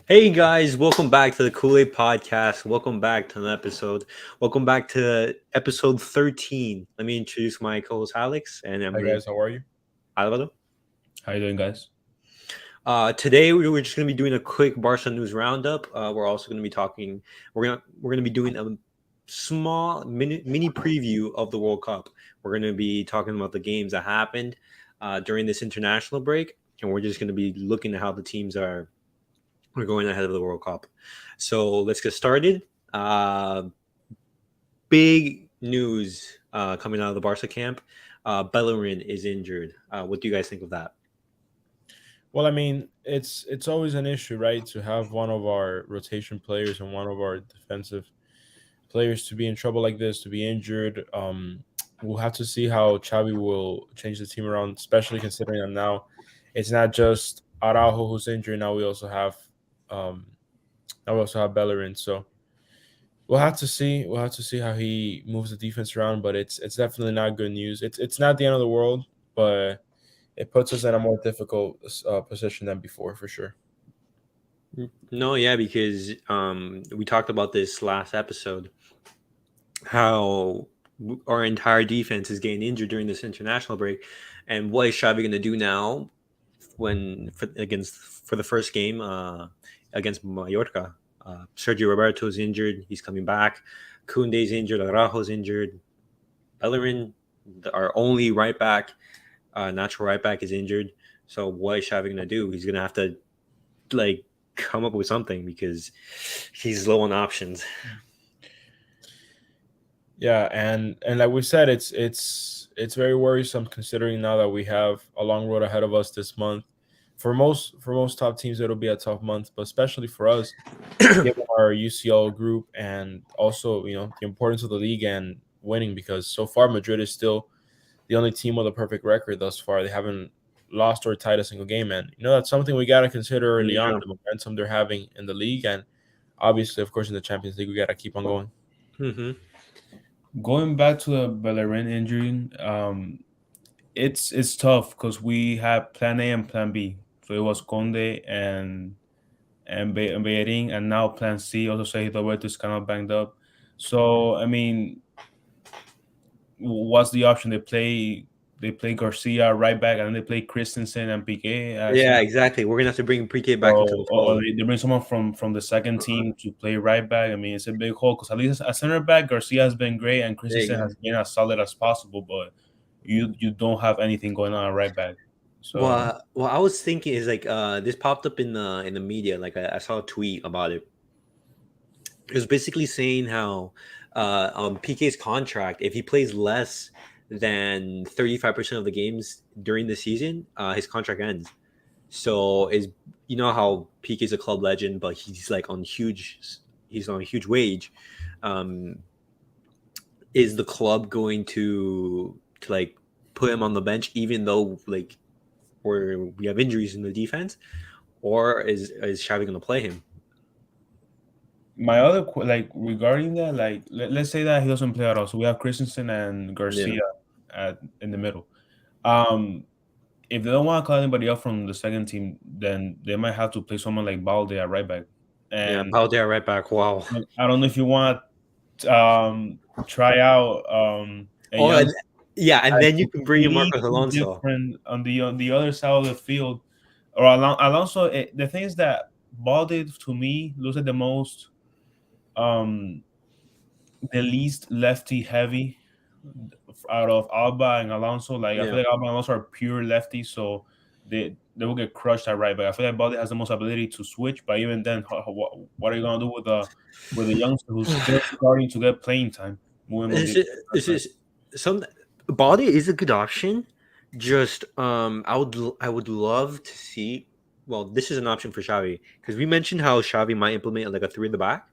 Hey guys, welcome back to the Kool-Aid Podcast. Welcome back to an episode. Welcome back to episode 13. Let me introduce my co-host Alex and Hi Emily. guys, how are you? Alvaro. How you doing, guys? Today we're just gonna be doing a quick Barca news roundup. We're also gonna be talking. We're gonna be doing a small mini preview of the World Cup. We're gonna be talking about the games that happened during this international break, and we're just gonna be looking at how the teams are. We're going ahead of the World Cup. So let's get started. Big news coming out of the Barca camp. Bellerin is injured. What do you guys think of that? Well, I mean, it's always an issue, right? To have one of our rotation players and one of our defensive players to be in trouble like this, to be injured. We'll have to see how Xavi will change the team around, especially considering that now it's not just Araujo who's injured. Um, now we also have Bellerin. So we'll have to see. We'll have to see how he moves the defense around. But it's definitely not good news. It's not the end of the world, but it puts us in a more difficult position than before, for sure. No, yeah, because we talked about this last episode, how our entire defense is getting injured during this international break, and what is Xavi going to do now for the first game against Mallorca? Sergio Roberto is injured; he's coming back. Koundé's injured. Araujo's injured. Bellerin, our only right back, natural right back, is injured. So what is Xavi going to do? He's going to have to like come up with something because he's low on options. Yeah, and like we said, it's very worrisome considering now that we have a long road ahead of us this month. For most top teams, it'll be a tough month, but especially for us, given our UCL group and also the importance of the league and winning, because so far Madrid is still the only team with a perfect record thus far. They haven't lost or tied a single game, and that's something we got to consider early on, Yeah. the momentum they're having in the league, and obviously, of course, in the Champions League, we got to keep on going. Mm-hmm. Going back to the Bellerin injury, it's tough because we had Plan A and Plan B. So it was Conde and Bellerin, and now Plan C also say Roberto is kind of banged up. So I mean, what's the option? They play Garcia right back, and then they play Christensen and Piqué as Yeah, exactly. We're gonna have to bring PK back into the or fold. they bring someone from the second team to play right back. I mean, it's a big hole because at least at center back, Garcia has been great and Christensen They, has been as solid as possible, but you don't have anything going on at right back. So what I was thinking is like this popped up in the media. Like I saw a tweet about it. It was basically saying how PK's contract, if he plays less than 35% of the games during the season, his contract ends. So is how PK's a club legend, but he's on a huge wage. Um, is the club going to like put him on the bench even though like we have injuries in the defense, or is Xavi going to play him? my other like regarding that, like let's say that he doesn't play at all. So we have Christensen and Yeah, Garcia in the middle. Um, if they don't want to call anybody up from the second team, then they might have to play someone like Balde at right back. yeah, And Balde right back. Wow. I don't know if you want to try out a Oh, young and, yeah, and a then you can bring in completely Marcos Alonso. different on the other side of the field. Or Alonso, the thing is that Balde to me looks like um the least lefty heavy out of Alba and Alonso. Like I Yeah, feel like Alba and Alonso are pure lefties, so they will get crushed at right back. I feel like Balde has the most ability to switch, but even then, what are you gonna do with a youngster who's still starting to get playing time? Moving on this the is this is some Balde is a good option. Just I would love to see. Well, this is an option for Xavi because we mentioned how Xavi might implement like a three in the back.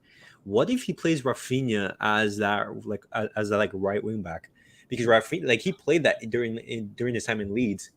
What if he plays Rafinha as that like right wing back? Because Rafinha, like he played that during his time in Leeds.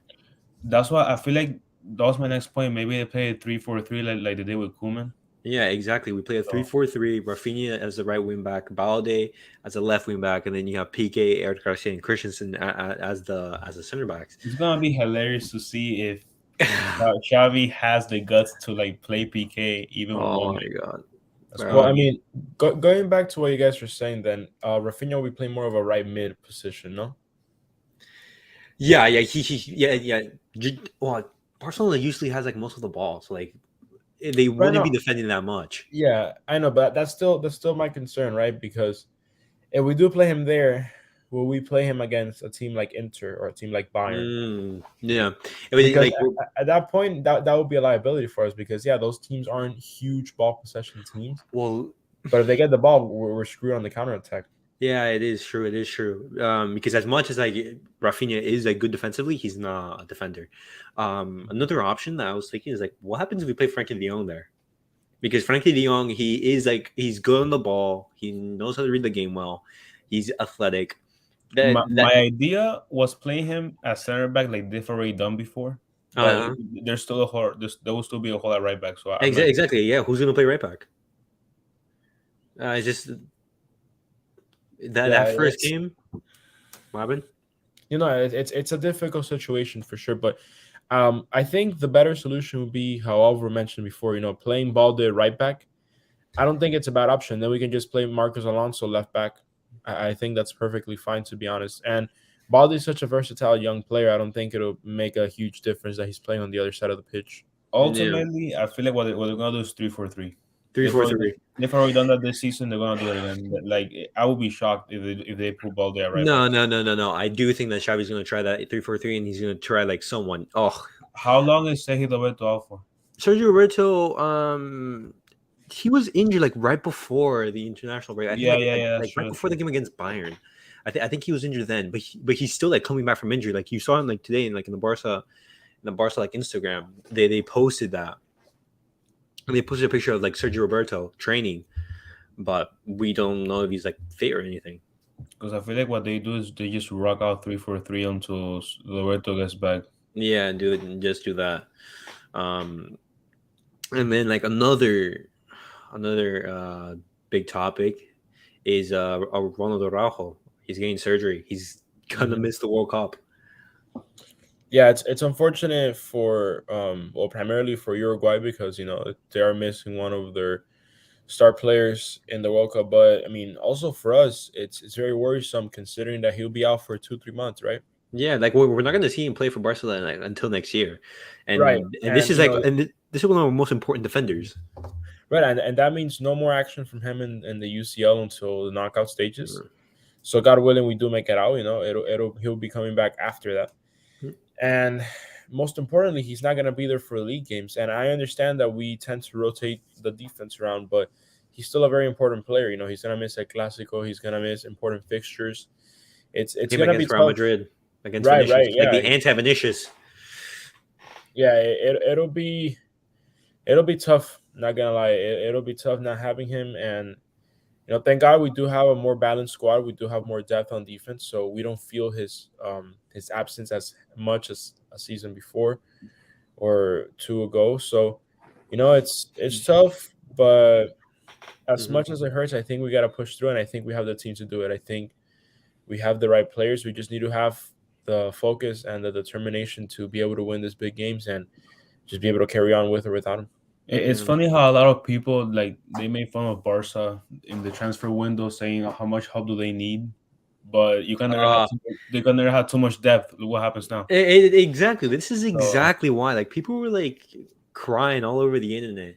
That's why I feel like that was my next point. Maybe they play 3-4-3 like they did with Koeman. Yeah, exactly. We play a So 3-4-3. Rafinha as the right wing back, Balde as a left wing back, and then you have PK, Eric Garcia, and Christensen as the center backs. it's gonna be hilarious to see if Xavi has the guts to like play PK even with Oh one my man. god. That's Well, I Bro. crazy. mean, going back to what you guys were saying, then Rafinha will be playing more of a right mid position, no? Yeah, yeah. Well, Barcelona usually has like most of the ball, so like they Right wouldn't be now, defending that much. yeah, I know, but that's still my concern, right? Because if we do play him there, will we play him against a team like Inter or a team like Bayern? Yeah. I mean, Because like, at that point, that would be a liability for us. Because yeah, those teams aren't huge ball possession teams, well, but if they get the ball, we're screwed on the counter attack. yeah, it is true. It is true. Because as much as like Rafinha is like good defensively, he's not a defender. Another option that I was thinking is like, what happens if we play Frankie De Jong there? Because Frankie De Jong, he is like he's good on the ball. He knows how to read the game well. He's athletic. My That idea was playing him as center back like they've already done before, but uh there's still a whole there will still be a whole at right back. So I'm not. exactly, yeah. Who's gonna play right back? It's just Yeah, that first it's game, what happened? it's a difficult situation for sure. But I think the better solution would be, how Oliver mentioned before, playing Balde right back. I don't think it's a bad option. Then we can just play Marcos Alonso left back. I think that's perfectly fine, to be honest. And Balde is such a versatile young player. I don't think it'll make a huge difference that he's playing on the other side of the pitch. Yeah, Ultimately, I feel like what they're gonna do is 3-4-3. three They've four already three. they've already done that this season. They're gonna do it again. Like I would be shocked if they put ball there right back. No. I do think that Xavi's gonna try that 3-4-3, and he's gonna try like someone. Oh, How long is Sergio Roberto out for? Sergio Roberto. He was injured like right before the international break. I think Yeah. That's like true. right That's before the true. game against Bayern. I think he was injured then, but he's still like coming back from injury. Like you saw him like today in like in the Barca like Instagram. They posted that. And they posted a picture of like Sergio Roberto training, but we don't know if he's like fit or anything. Because I feel like what they do is they just rock out 3-4-3 until Roberto gets back. Yeah, do it and just do that. Um, and then like another big topic is Ronaldo Araujo. He's getting surgery. He's gonna Mhm. miss the World Cup. Yeah, it's unfortunate for primarily for Uruguay, because they are missing one of their star players in the World Cup. But I mean, also for us, it's very worrisome considering that he'll be out for 2-3 months, right? Yeah, like we're not gonna see him play for Barcelona like, until next year, Right, and this and is like this is one of our most important defenders. right, and that means no more action from him in the UCL until the knockout stages. So God willing, we do make it out. He'll be coming back after that. And most importantly, he's not going to be there for league games. And I understand that we tend to rotate the defense around, but he's still a very important player. He's going to miss a Clásico. He's going to miss important fixtures. It's Game going to be against Real tough. Madrid, against Right, Vinicius, right. like Yeah. the anti-Vinicius. Yeah, it'll be tough, not going to lie. It'll be tough not having him. And thank God we do have a more balanced squad. We do have more depth on defense, so we don't feel his absence as much as a season before or two ago. So, it's tough, but as Mhm. much as it hurts, I think we got to push through, and I think we have the team to do it. I think we have the right players. We just need to have the focus and the determination to be able to win these big games and just be able to carry on with or without him. It's Yeah. funny how a lot of people like they made fun of Barca in the transfer window, saying how much help do they need, but Uh, they can never have too much depth. Look what happens now. exactly. This is So exactly why. Like people were like crying all over the internet,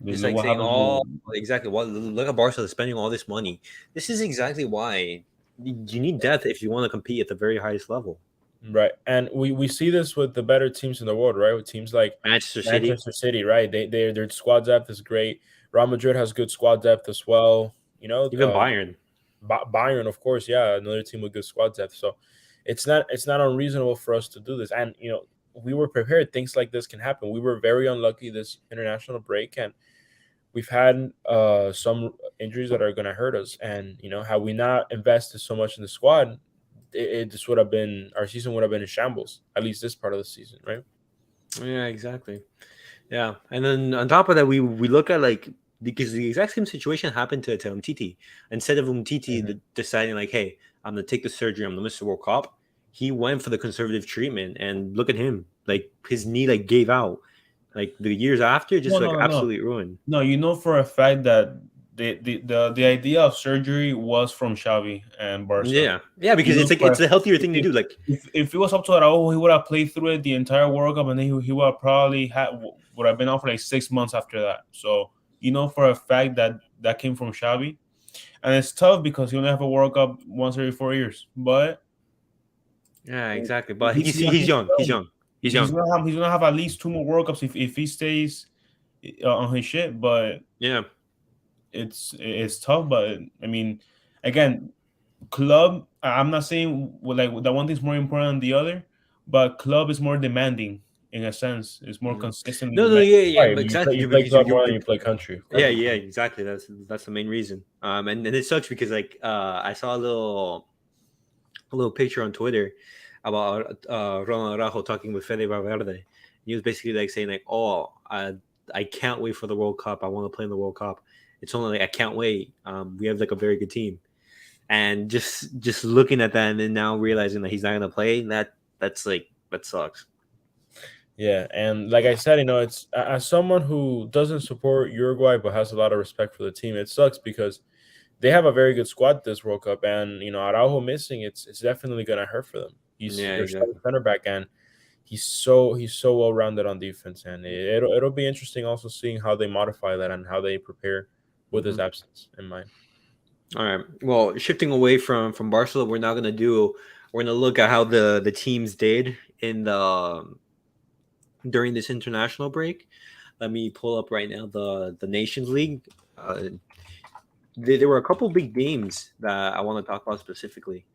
just look like what saying, happens "Oh, with exactly. What? Look at Barca spending all this money." This is exactly why you need depth if you want to compete at the very highest level. Right. And we see this with the better teams in the world, right? With teams like Manchester City, Manchester City, right? Their squad depth is great. Real Madrid has good squad depth as well. even Bayern. Bayern, of course, yeah, another team with good squad depth. So it's not unreasonable for us to do this. And we were prepared. Things like this can happen. We were very unlucky this international break, and we've had some injuries that are going to hurt us. And had we not invested so much in the squad, it just would have been, our season would have been in shambles. At least this part of the season, right? Yeah, exactly. Yeah, and then on top of that, we look at like because the exact same situation happened to Umtiti. Instead of Umtiti Mhm. deciding like, "Hey, I'm gonna take the surgery. I'm gonna miss the World Cup," he went for the conservative treatment, and look at him. like his knee like gave out. Like the years after, just No, like no, no, no. absolutely ruined. No, you know for a fact that the idea of surgery was from Xavi and Barca. Yeah, yeah, You because know, it's like for it's the healthier thing to if, do. Like, if it was up to Araujo, he would have played through it the entire World Cup, and then he would have probably would have been out for like 6 months after that. So you know for a fact that that came from Xavi, and it's tough because you only have a World Cup once every 4 years. But yeah, exactly. But we see he's Raheem young. He's Sterling. young. He's young. He's gonna have at least 2 more World Cups if he stays on his shit. But Yeah. it's tough. But I mean, again, club. I'm not saying like that one thing's more important than the other, but club is more demanding in a sense. It's more Mhm. consistently No, demanding. yeah, yeah, Right, but exactly you play because club more than you play country. Of yeah, course. yeah, exactly. That's the main reason. And it sucks because like I saw a little picture on Twitter about Ronald Araujo talking with Fede Valverde. He was basically like saying like, "Oh, I can't wait for the World Cup. I want to play in the World Cup. It's only like I can't wait. We have like a very good team." And just looking at that and then now realizing that he's not gonna play, that's like that sucks. Yeah, and like I said, it's as someone who doesn't support Uruguay but has a lot of respect for the team. It sucks because they have a very good squad this World Cup, and Araujo missing, it's definitely gonna hurt for them. He's Yeah, their starting exactly. center back, and he's so well rounded on defense, and it'll be interesting also seeing how they modify that and how they prepare with his Mhm. absence in mind. All right. Well, shifting away from Barcelona, we're gonna look at how the teams did in the during this international break. Let me pull up right now the Nations League. Uh, there were a couple big games that I want to talk about specifically.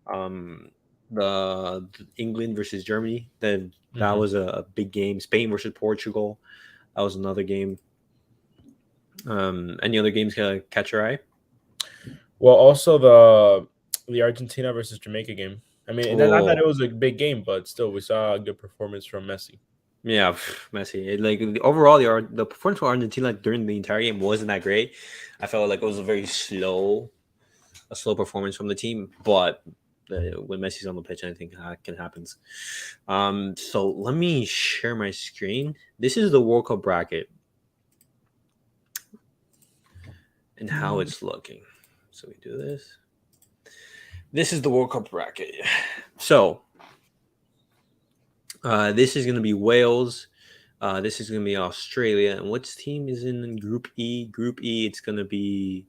Um, the England versus Germany. That Hmm. was a big game. Spain versus Portugal. That was another game. Any other games catch your eye? Well, also the Argentina versus Jamaica game. I mean, not that Oh, it was a big game, but still, we saw a good performance from Messi. yeah, Messi. Overall, the performance for Argentina like, during the entire game wasn't that great. I felt like it was a slow performance from the team. But when Messi's on the pitch, anything can happen. So let me share my screen. This is the World Cup bracket and how it's looking. So we do this. This is the World Cup bracket. So this is going to be Wales. This is going to be Australia. And which team is in Group E? Group E, it's going to be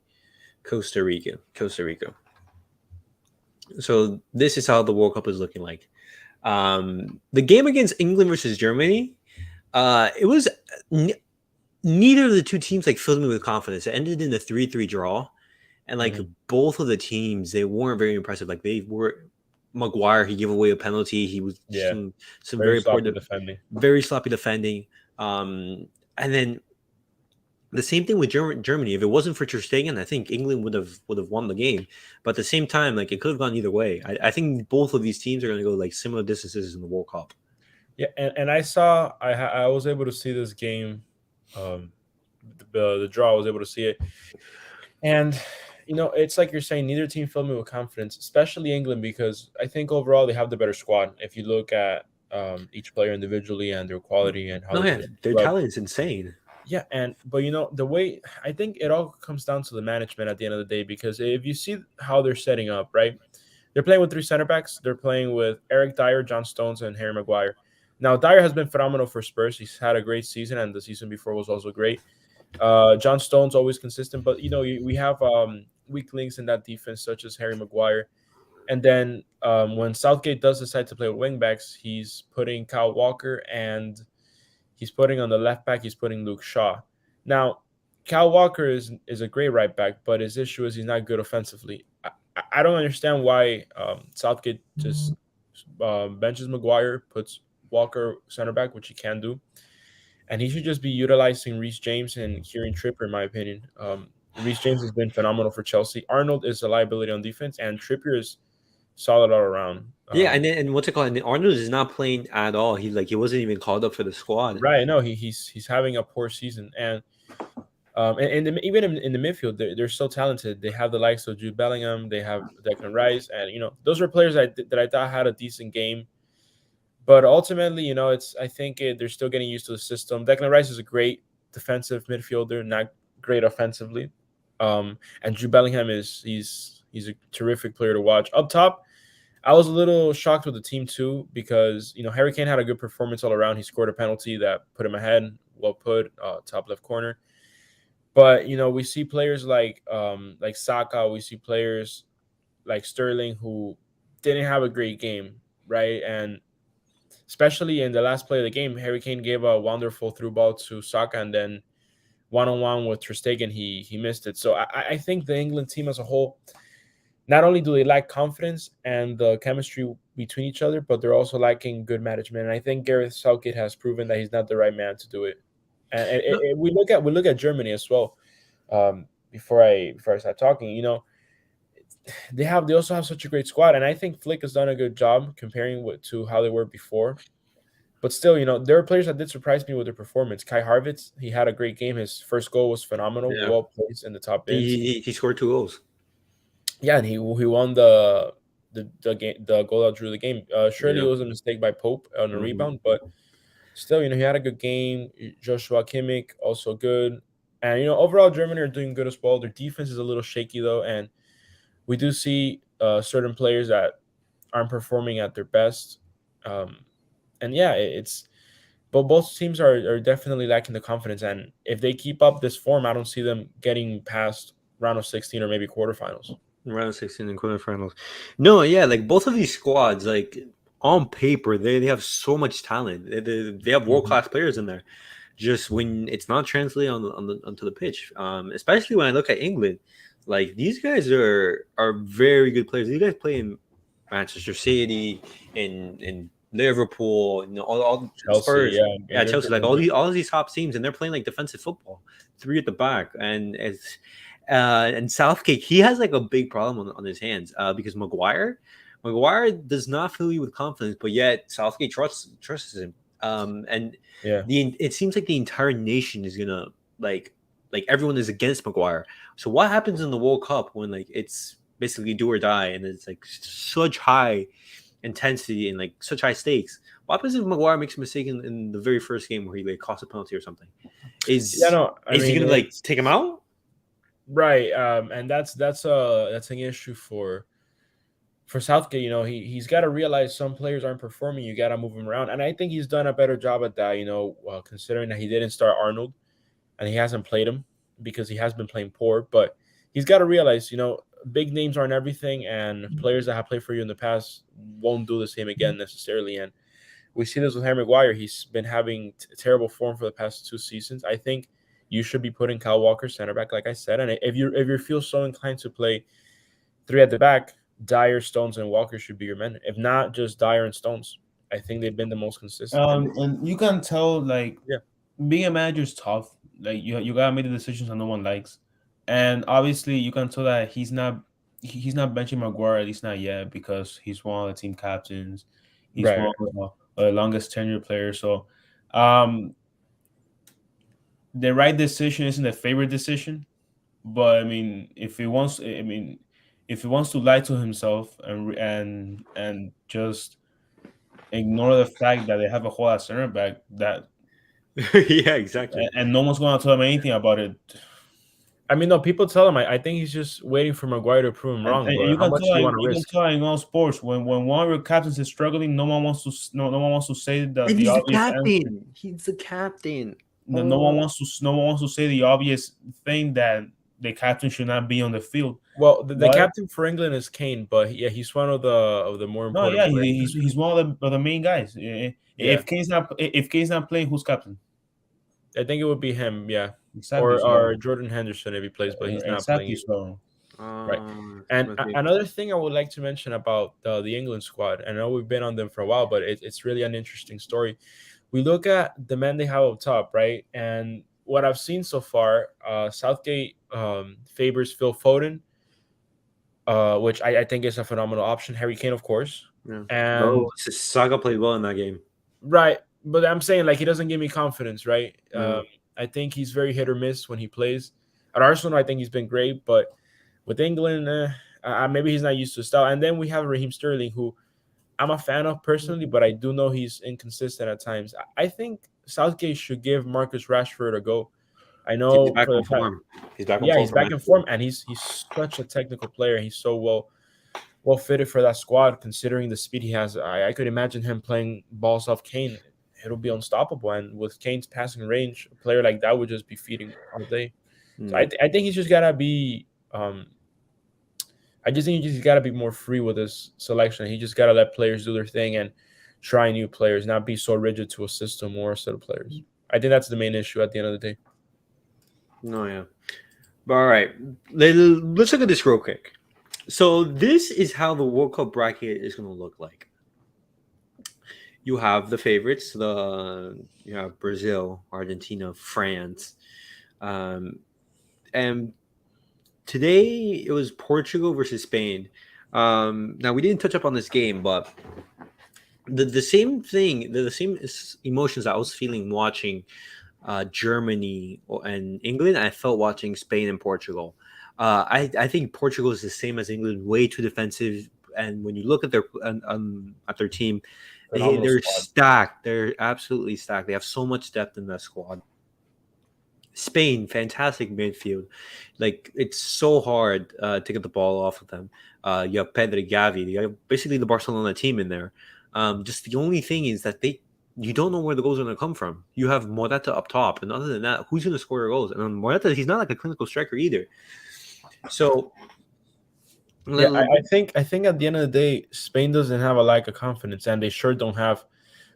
Costa Rica. Costa Rica. So this is how the World Cup is looking like. The game against England versus Germany, it was neither of the two teams like filled me with confidence. It ended in a 3-3 draw, and like Mhm. both of the teams, they weren't very impressive. Like they were. Maguire, he gave away a penalty. He was Yeah, some very very poor, sloppy defending. very sloppy defending. And then the same thing with Germany. If it wasn't for Ter Stegen, I think England would have won the game. But at the same time, like it could have gone either way. I think both of these teams are going to go like similar distances in the World Cup. Yeah, and I was able to see this game, um, the draw. I was able to see it, and it's like you're saying, neither team filled me with confidence, especially England, because I think overall they have the better squad. If you look at each player individually and their quality and how No, they yeah, play as a their club. talent is insane. Yeah, but the way I think it all comes down to the management at the end of the day, because if you see how they're setting up, right? They're playing with three center backs. They're playing with Eric Dyer, John Stones, and Harry Maguire. Now, Dyer has been phenomenal for Spurs. He's had a great season, and the season before was also great. John Stone's always consistent, but we have weak links in that defense, such as Harry Maguire. And then when Southgate does decide to play with wingbacks, he's putting Kyle Walker and he's putting on the left back. He's putting Luke Shaw. Now, Kyle Walker is a great right back, but his issue is he's not good offensively. I don't understand why Southgate just benches Maguire, puts Walker center back, which he can do, and he should just be utilizing Reece James and Kieran Trippier, in my opinion. Reece James has been phenomenal for Chelsea. Arnold is a liability on defense, and Trippier is solid all around. Yeah, and what's it called? And Arnold is not playing at all. He wasn't even called up for the squad. Right, no, he's having a poor season, and even in the midfield, they're so talented. They have the likes of Jude Bellingham, they have Declan Rice, and those were players that I thought had a decent game. But ultimately, I think they're still getting used to the system. Declan Rice is a great defensive midfielder, not great offensively. And Jude Bellingham he's a terrific player to watch. Up top, I was a little shocked with the team too because Harry Kane had a good performance all around. He scored a penalty that put him ahead, well put, top left corner. But we see players like Saka, we see players like Sterling who didn't have a great game, right? And especially in the last play of the game, Harry Kane gave a wonderful through ball to Saka, and then one-on-one with Ter Stegen, he missed it. So I think the England team as a whole, not only do they lack confidence and the chemistry between each other, but they're also lacking good management. And I think Gareth Southgate has proven that he's not the right man to do it. And we look at Germany as well. Before I start talking, they also have such a great squad, and I think Flick has done a good job comparing to how they were before. But still, there are players that did surprise me with their performance. Kai Havertz, he had a great game. His first goal was phenomenal, Yeah. well placed in the top bins. He scored 2 goals. Yeah, and he won the game, the goal that drew the game. Surely it was a mistake by Pope on a rebound, but still, he had a good game. Joshua Kimmich also good, and overall Germany are doing good as well. Their defense is a little shaky though, and we do see certain players that aren't performing at their best. And yeah, but both teams are definitely lacking the confidence. And if they keep up this form, I don't see them getting past round of 16 or maybe quarterfinals. Round of 16 and quarterfinals. No, yeah, like both of these squads, like on paper, they have so much talent. They have world-class players in there. Just when it's not translating onto the pitch, especially when I look at England, like these guys are very good players. These guys play in Manchester City, in Liverpool, all Chelsea, Spurs, yeah, Chelsea, like all these top teams, and they're playing like defensive football, 3 at the back, and and Southgate, he has like a big problem on his hands because Maguire does not fill you with confidence, but yet Southgate trusts him, and it seems like the entire nation is gonna like everyone is against Maguire. So what happens in the World Cup when like it's basically do or die and it's like such high intensity and like such high stakes? What happens if Maguire makes a mistake in the very first game where he like costs a penalty or something? Is he gonna like take him out? Right, and that's an issue for Southgate. He's got to realize some players aren't performing. You got to move them around, and I think he's done a better job at that. Considering that he didn't start Arnold and he hasn't played him because he has been playing poor, but he's got to realize, big names aren't everything, and players that have played for you in the past won't do the same again necessarily. And we see this with Harry Maguire. He's been having terrible form for the past 2 seasons. I think you should be putting Kyle Walker center back, like I said. And if you feel so inclined to play 3 at the back, Dyer, Stones, and Walker should be your men. If not, just Dyer and Stones. I think they've been the most consistent. And you can tell, like, being a manager is tough. Like, you gotta make the decisions that no one likes, and obviously you can tell that he's not benching Maguire, at least not yet, because he's one of the team captains. He's one of the longest tenured players. So, the right decision isn't a favorite decision, but I mean, if he wants to lie to himself and just ignore the fact that they have a whole ass center back, that yeah, exactly, and no one's going to tell him anything about it. I mean, no, people tell him. I think he's just waiting for Maguire to prove him wrong. And but how much do you want to risk? You can tell in all sports when one of your captains is struggling, no one wants to say the he's obvious the captain. answer. He's the captain. No one wants to say the obvious thing that the captain should not be on the field. Well, the captain for England is Kane, but yeah, he's one of the more important. No, yeah, he's one of the main guys. If Kane's not playing, who's captain? I think it would be him, yeah, exactly. or Jordan Henderson if he plays, but he's not playing. So. Right. And another thing I would like to mention about the England squad, I know we've been on them for a while, but it's really an interesting story. We look at the men they have up top, right? And what I've seen so far, Southgate favors Phil Foden, which I think is a phenomenal option. Harry Kane, of course. Yeah. And Saka played well in that game. Right. But I'm saying, like, he doesn't give me confidence, right? I think he's very hit or miss when he plays. At Arsenal, I think he's been great, but with England, maybe he's not used to the style. And then we have Raheem Sterling, who I'm a fan of personally, but I do know he's inconsistent at times. I think Southgate should give Marcus Rashford a go. I Dude, he's know back for on the fact, form. He's back on yeah, form he's for back Man in City. form, and he's such a technical player. He's so well fitted for that squad, considering the speed he has. I could imagine him playing balls off Kane. It'll be unstoppable, and with Kane's passing range, a player like that would just be feeding all day. So Mm. I think he's just gotta be. I just think he's got to be more free with his selection. He just got to let players do their thing and try new players, not be so rigid to a system or a set of players. I think that's the main issue at the end of the day. No, yeah. But all right, let's look at this real quick. So this is how the World Cup bracket is going to look like. You have the favorites. You have Brazil, Argentina, France, um, and today it was Portugal versus Spain. Now we didn't touch up on this game, but the same thing, the same emotions I was feeling watching Germany and England, I felt watching Spain and Portugal. I think Portugal is the same as England, way too defensive. And when you look at their team, Phenomenal they're squad. stacked. They're absolutely stacked. They have so much depth in that squad. Spain, fantastic midfield. Like it's so hard to get the ball off of them. You have Pedri, Gavi. You have basically the Barcelona team in there. Just the only thing is that you don't know where the goals are going to come from. You have Morata up top, and other than that, who's going to score goals? And Morata, he's not like a clinical striker either. So Yeah, I think at the end of the day, Spain doesn't have a lack of confidence, and they sure don't have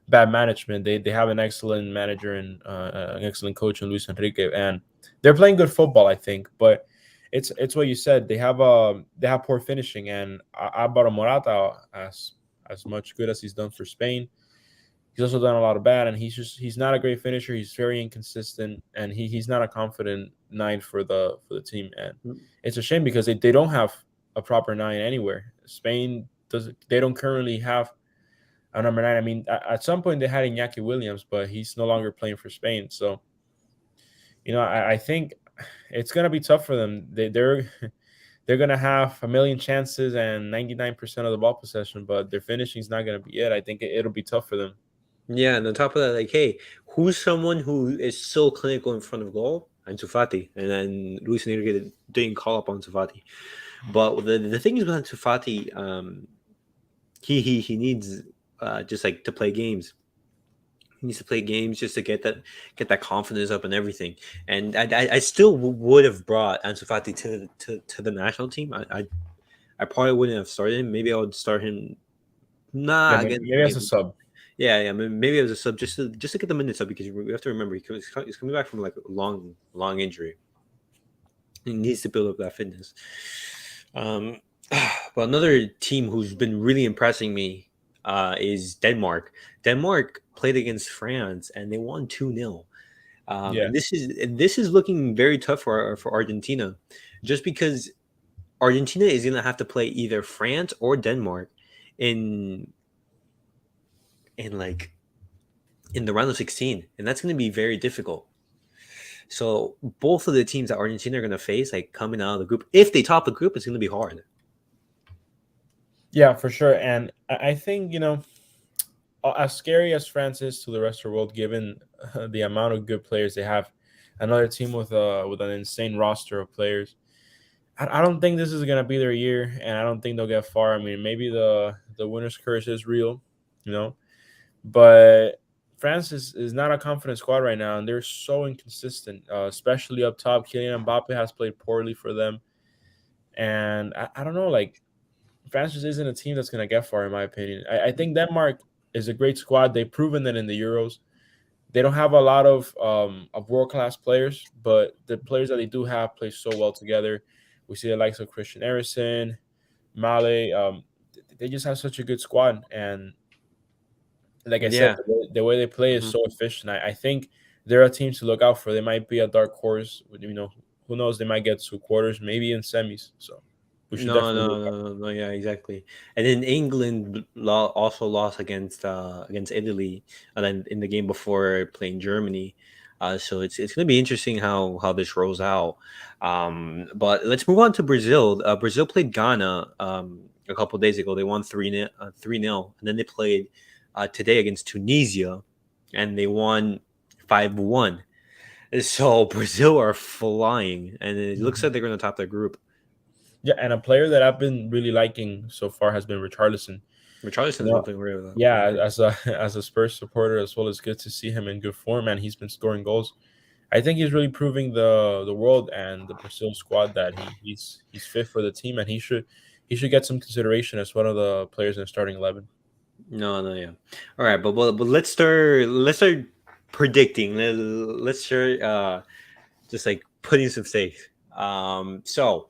bad management. They have an excellent manager and an excellent coach in Luis Enrique, and they're playing good football, I think. But it's what you said. They have poor finishing, and Alvaro Morata, as much good as he's done for Spain, he's also done a lot of bad, and he's not a great finisher. He's very inconsistent, and he's not a confident nine for the team. And it's a shame because they don't have a proper nine anywhere. Spain doesn't. They don't currently have a number nine. I mean, at some point they had Iñaki Williams, but he's no longer playing for Spain. So, I think it's gonna be tough for them. They're gonna have a million chances and 99% of the ball possession, but their finishing is not gonna be it. I think it'll be tough for them. yeah, and on top of that, like, hey, who's someone who is so clinical in front of goal? Ansu Fati, and then Luis Enrique didn't call up on Ansu Fati. But the thing is with Ansu Fati, he needs just like to play games. He needs to play games just to get that confidence up and everything. And I still would have brought Ansu Fati to the national team. I probably wouldn't have started him. Maybe I would start him. Yeah, Nah, again, maybe as a sub. yeah. Maybe as a sub just to get the minutes up because we have to remember he's coming back from like a long injury. He needs to build up that fitness. Um, but another team who's been really impressing me is Denmark. Denmark played against France and they won 2-0. Yeah, And this is looking very tough for Argentina, just because Argentina is going to have to play either France or Denmark in like in the round of 16, and that's going to be very difficult. So both of the teams that Argentina are going to face, like coming out of the group, if they top the group, it's going to be hard. yeah, for sure. And I think as scary as France is to the rest of the world, given the amount of good players they have, another team with an insane roster of players. I don't think this is gonna be their year, and I don't think they'll get far. I mean, maybe the winner's curse is real, you know, but France is not a confident squad right now, and they're so inconsistent, especially up top. Kylian Mbappe has played poorly for them, and I don't know, like France just isn't a team that's gonna get far, in my opinion. I think Denmark is a great squad. They've proven that in the Euros. They don't have a lot of world class players, but the players that they do have play so well together. We see the likes of Christian Eriksen, Male. They just have such a good squad, and like I said, Yeah. the way they play is Mhm. so efficient. I think they're a team to look out for. They might be a dark horse. Who knows? They might get to quarters, maybe in semis. So we should No, definitely no, look out. no, no, yeah, exactly. And then England also lost against Italy, and then in the game before playing Germany. So it's going to be interesting how this rolls out. But let's move on to Brazil. Brazil played Ghana. a couple of days ago. They won 3-0, and then they played today against Tunisia, and they won 5-1. So Brazil are flying, and it looks like they're going to top their group. Yeah, and a player that I've been really liking so far has been Richarlison. Richarlison's been playing really well. Yeah, as a Spurs supporter as well, it's good to see him in good form, and he's been scoring goals. I think he's really proving the world and the Brazil squad that he's fit for the team, and he should get some consideration as one of the players in the starting 11. No, yeah. All right, but let's start predicting. Let's start just like putting some faith. So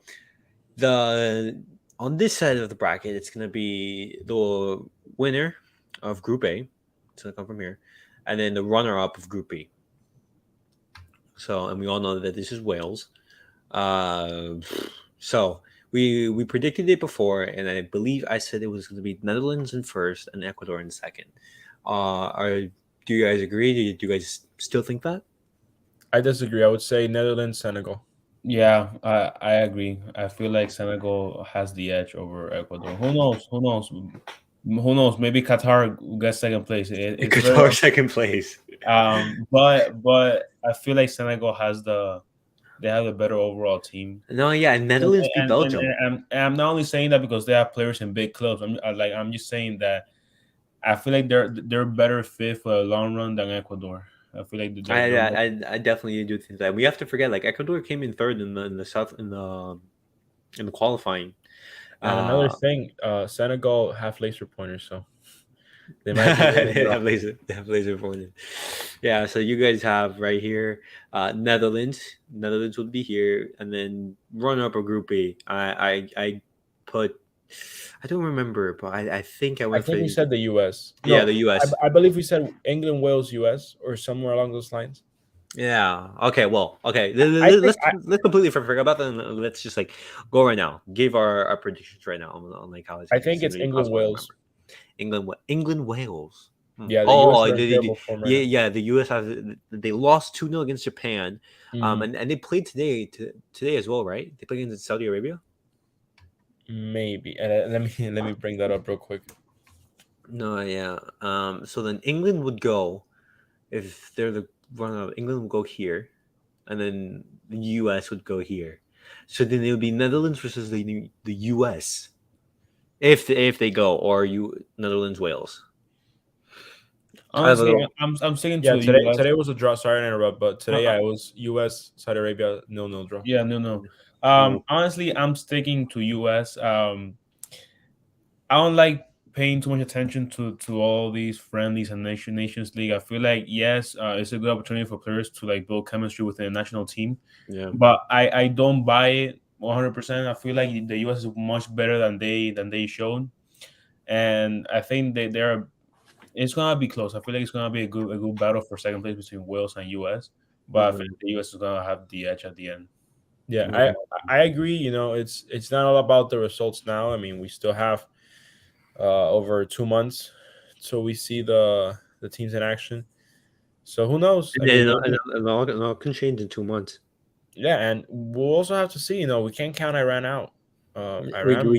the on this side of the bracket, it's gonna be the winner of Group A. It's gonna come from here, and then the runner-up of Group B. So, and we all know that this is Wales. So we predicted it before, and I believe I said it was going to be Netherlands in first and Ecuador in second. Do you guys agree? Do you guys still think that? I disagree. I would say Netherlands, Senegal. Yeah, I agree. I feel like Senegal has the edge over Ecuador. Who knows? Who knows? Who knows? Maybe Qatar will get second place. It's very Qatar second place. but I feel like Senegal they have a better overall team. No, yeah, and Netherlands beat Belgium. And I'm not only saying that because they have players in big clubs. I'm just saying that I feel like they're better fit for a long run than Ecuador. I feel like I definitely do think that. We have to forget, like, Ecuador came in third in the south in the qualifying. And another thing, Senegal have laser pointers, so they might have laser pointers. Yeah, so you guys have right here Netherlands. Netherlands would be here, and then runner up of Group B. I put. I don't remember, but I think I went. I think we said the U.S. Yeah, the U.S. I believe we said England, Wales, U.S. or somewhere along those lines. Yeah. Okay. Well. Okay. Let's completely forget about that. And let's just like go right now. Give our predictions right now on like how it's. I think it's England, Wales. England, Wales. Yeah. The US they lost 2-0 against Japan, and they played today as well, right? They played against Saudi Arabia. Maybe, and let me bring that up real quick. No, yeah. So then England would go if they're the runner-up. England would go here, and then the US would go here. So then it would be Netherlands versus the US. If they go, or Netherlands, Wales. Honestly, I'm sticking to today. US. Today was a draw. Sorry to interrupt, but today it was US Saudi Arabia 0-0 draw. Yeah, no. Honestly, I'm sticking to US. I don't like paying too much attention to all these friendlies and Nations League. I feel like yes, it's a good opportunity for players to like build chemistry within a national team. Yeah, but I don't buy it 100%. I feel like the US is much better than they showed, and I think they're. It's gonna be close. I feel like it's gonna be a good battle for second place between Wales and US. But I think the US is gonna have the edge at the end. Yeah, I agree. You know, it's not all about the results now. I mean, we still have over 2 months so we see the teams in action. So who knows? And all can change in 2 months. Yeah, and we'll also have to see. You know, we can't count Iran out. Iran,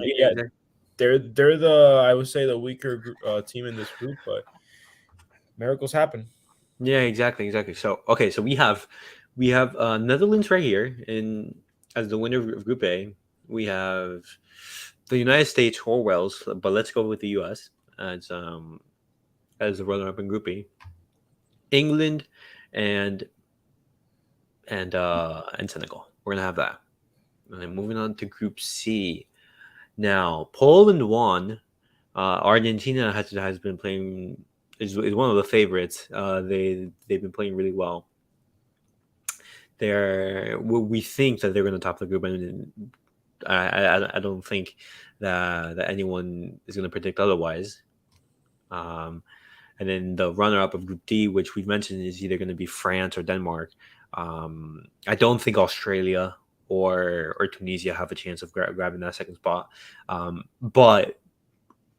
they're the, I would say, the weaker team in this group, but miracles happen. Yeah, exactly. So okay, so we have Netherlands right here as the winner of Group A. We have the United States or Wales, but let's go with the US as the runner-up in Group B. England and Senegal. We're gonna have that. And then moving on to Group C. Now Poland won. Argentina has been playing is one of the favorites. They've been playing really well. We think that they're going to top the group, and I don't think that anyone is going to predict otherwise. And then the runner-up of Group D, which we've mentioned, is either going to be France or Denmark. I don't think Australia or Tunisia have a chance of grabbing that second spot. But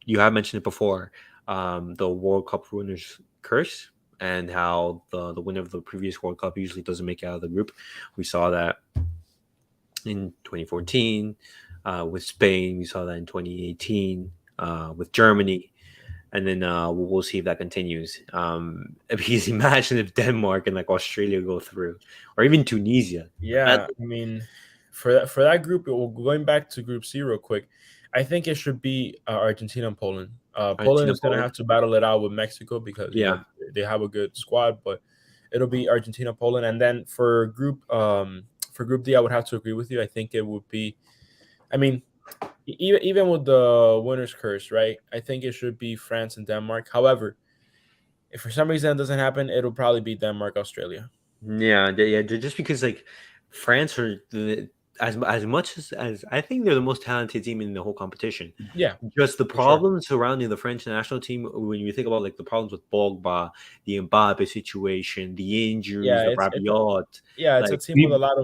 you have mentioned it before, the World Cup winners curse, and how the winner of the previous World Cup usually doesn't make it out of the group. We saw that in 2014. with Spain. We saw that in 2018 with Germany. And then we'll see if that continues. Because imagine if Denmark and like Australia go through, or even Tunisia. Yeah, I mean, for that group, going back to Group C real quick, I think it should be Argentina and Poland. Poland Argentina, is gonna Poland. have to battle it out with Mexico because Yeah, they have a good squad, but it'll be Argentina, Poland, and then for Group D, I would have to agree with you. I think it would be. I mean, even with the winner's curse, right? I think it should be France and Denmark. However, if for some reason it doesn't happen, it'll probably be Denmark, Australia. yeah, just because like France are as much as I think they're the most talented team in the whole competition. Yeah, Just the for sure. problems surrounding the French national team, when you think about like the problems with Pogba, the Mbappe situation, the injuries, Yeah, the it's Rabiot, it's a like team Pe- with a lot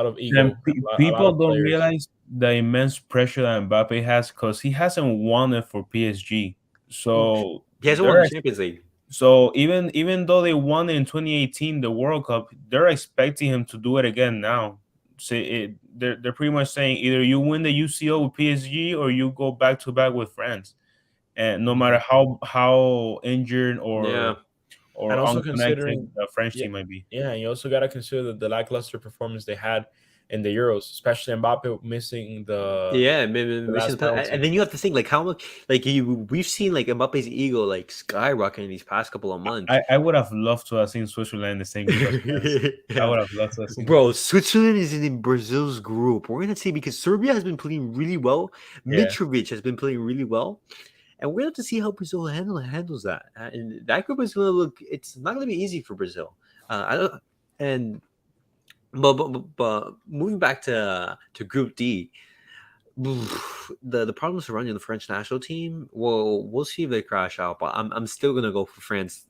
of and ego, a lot people of don't players. realize the immense pressure that Mbappe has because he hasn't won it for PSG. So he hasn't won the they're Champions League. so even though they won it in 2018 the World Cup, they're expecting him to do it again now. They're pretty much saying either you win the UCL with PSG or you go back to back with France. And no matter how injured Yeah, And or also unconnected considering, the French yeah, team might be. yeah, and you also got to consider the lackluster performance they had in the Euros, especially Mbappe missing yeah, the mission, last and penalty. then you have to think like how much like we've seen like Mbappe's ego like skyrocket in these past couple of months. I would have loved to have seen Switzerland in the same group as France. I Yeah, would have loved to have seen. bro, Switzerland is in Brazil's group. We're gonna see because Serbia has been playing really well. Yeah, Mitrovic has been playing really well, and we're gonna have to see how Brazil handles that. And that group is gonna look. It's not gonna be easy for Brazil. I don't. And but moving back to Group D, the problems surrounding the French national team. Well, we'll see if they crash out. But I'm still gonna go for France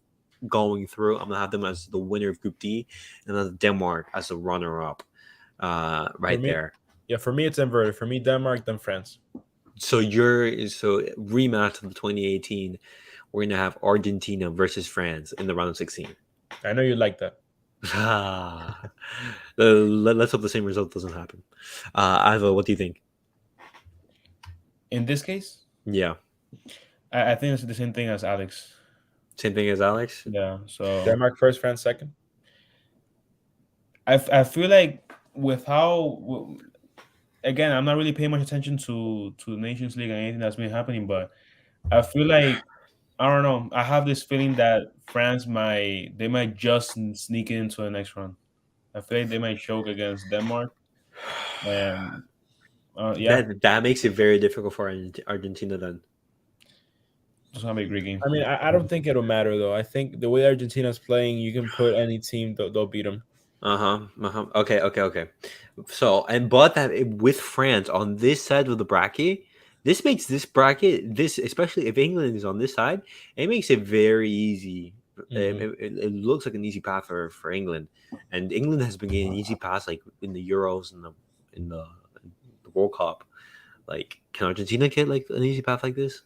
going through. I'm gonna have them as the winner of Group D, and then Denmark as the runner up. for Right me, there. yeah, for me it's inverted. For me, Denmark, then France. So rematch of the 2018. We're gonna have Argentina versus France in the round of 16. I know you like that. Let's hope the same result doesn't happen. Ivo, what do you think? In this case, Yeah, I think it's the same thing as Alex. same thing as Alex. Yeah. So Denmark first, France second. I feel like with again, I'm not really paying much attention to the Nations League and anything that's been happening, but I feel like I don't know. I have this feeling that France might just sneak into the next round. I feel like they might choke against Denmark, and yeah, That makes it very difficult for Argentina then. it's gonna be a great game. I mean, I don't think it'll matter though. I think the way Argentina's playing, you can put any team, they'll beat them. Okay. So but that with France on this side of the bracket, this makes this bracket especially if England is on this side, it makes it very easy. Hmm. It looks like an easy path for England, and England has been getting easy paths like in the Euros and the World Cup. Like, can Argentina get like an easy path like this?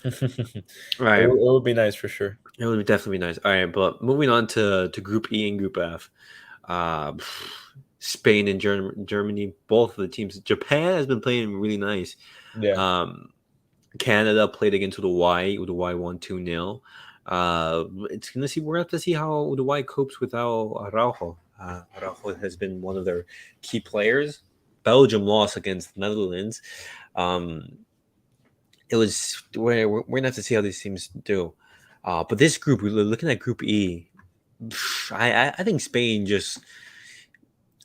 it, Right. it would be nice for sure. It would definitely be nice. All right, but moving on to Group E and Group F. Uh, Spain and Germany, both of the teams. Japan has been playing really nice. Yeah. Canada played against Uruguay. Uruguay won 2-0. We're gonna have to see how Uruguay copes without Araujo. Araujo has been one of their key players. Belgium lost against the Netherlands. We're gonna have to see how these teams do. But this group, we're looking at Group E. I think Spain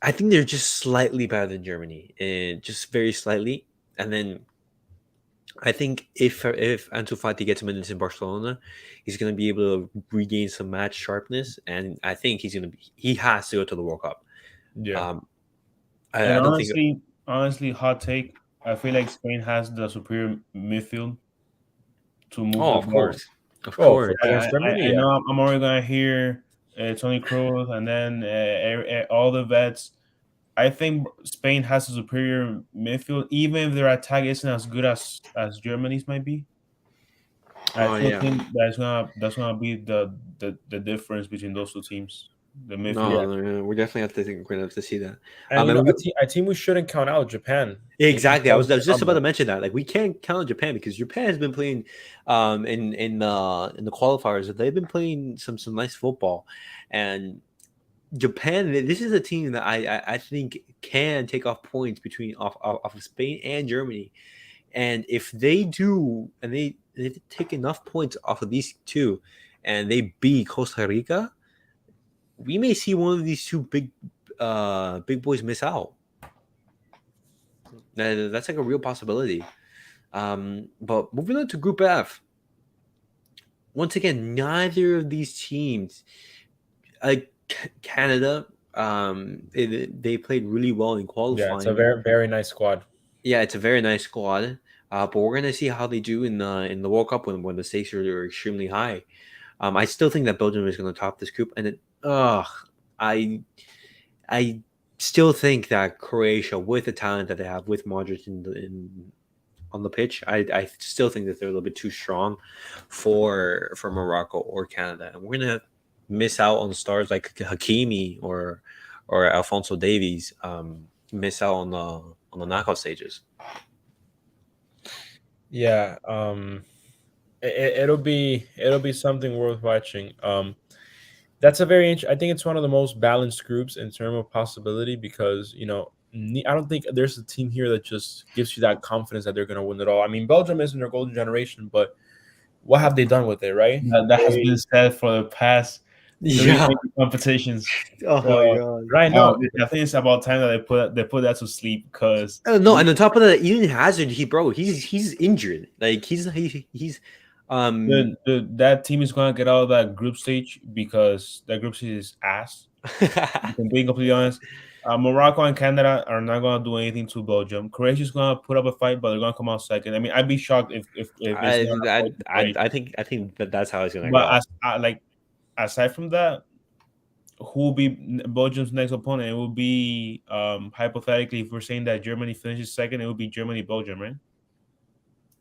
I think they're just slightly better than Germany, and just very slightly. And then I think if Ansu Fati gets minutes in Barcelona, he's going to be able to regain some match sharpness, and I think he has to go to the World Cup. Yeah. And I don't think. honestly, hot take. I feel like Spain has the superior midfield to move Oh, the of ball. course, of Oh, course. against Germany, I yeah. know I'm already gonna hear Tony Kroos and then all the vets. I think Spain has a superior midfield, even if their attack isn't as good as Germany's might be. I Oh still yeah. think that's gonna be the difference between those two teams. the No, midfield. Yeah, no, no, we definitely have to think we're gonna have to see that. and And a team we shouldn't count out, Japan. In exactly, I was just about to rumble. mention that. Like we can't count on Japan because Japan has been playing, in the qualifiers. They've been playing some nice football, and Japan. This is a team that I think can take off points between off of Spain and Germany. And if they do, and they take enough points off of these two, and they beat Costa Rica, we may see one of these two big boys miss out. That's like a real possibility. But moving on to Group F, once again, neither of these teams, like Canada, they played really well in Yeah, it's a qualifying. very nice squad. Yeah, it's a very nice squad. But we're gonna see how they do in the World Cup when the stakes are extremely high. I still think that Belgium is gonna top this group, and I I still think that Croatia, with the talent that they have, with Modric in on the pitch, I still think that they're a little bit too strong for Morocco or Canada, and we're gonna miss out on stars like Hakimi or Alfonso Davies. Miss out on the knockout stages. Yeah, it'll be something worth watching. That's a very I think it's one of the most balanced groups in terms of possibility because I don't think there's a team here that just gives you that confidence that they're going to win it all. I mean, Belgium isn't their golden generation, but what have they done with it, right? That has been said for the past three Yeah. major competitions. Oh my So god. Right now, I think it's about time that they put that to sleep because No, and on top of that, Eden Hazard, he's injured. Like he's um that team is going to get out of that group stage because that group stage is ass. If I'm being completely honest. Morocco and Canada are not going to do anything to Belgium. Croatia is going to put up a fight, but they're going to come out second. I mean, I'd be shocked if it's not Croatia. I think that that's how it's gonna But go. aside from that, who will be Belgium's next opponent? It will be hypothetically, if we're saying that Germany finishes second, it will be Germany Belgium, right?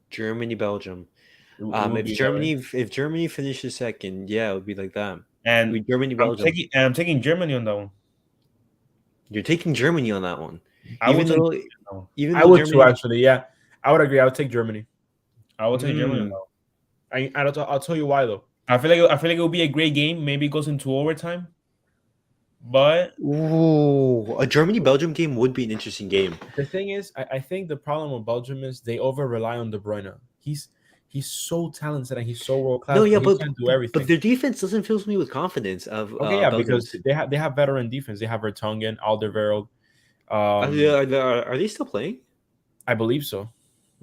Germany, Belgium. It will be that, right? If Germany finishes second, yeah, it would be like that. It'd be And Germany, Belgium. I'm taking Germany on that one. You're taking Germany on that one, I will even take though Germany on that one. even I though would too. Germany. Actually, yeah, I would agree. I would take Germany. I will take Germany on that one. I'll tell you why though. I feel like it will be a great game. Maybe it goes into overtime, but Ooh, a Germany Belgium game would be an interesting game. The thing is, I think the problem with Belgium is they over rely on De Bruyne. He's so talented and he's so world class, No, yeah, but he can't do but everything. their defense doesn't fill me with confidence of Okay, yeah, Belgium. because they have veteran defense. They have Vertonghen, Alderweireld. Are they still playing? I believe so.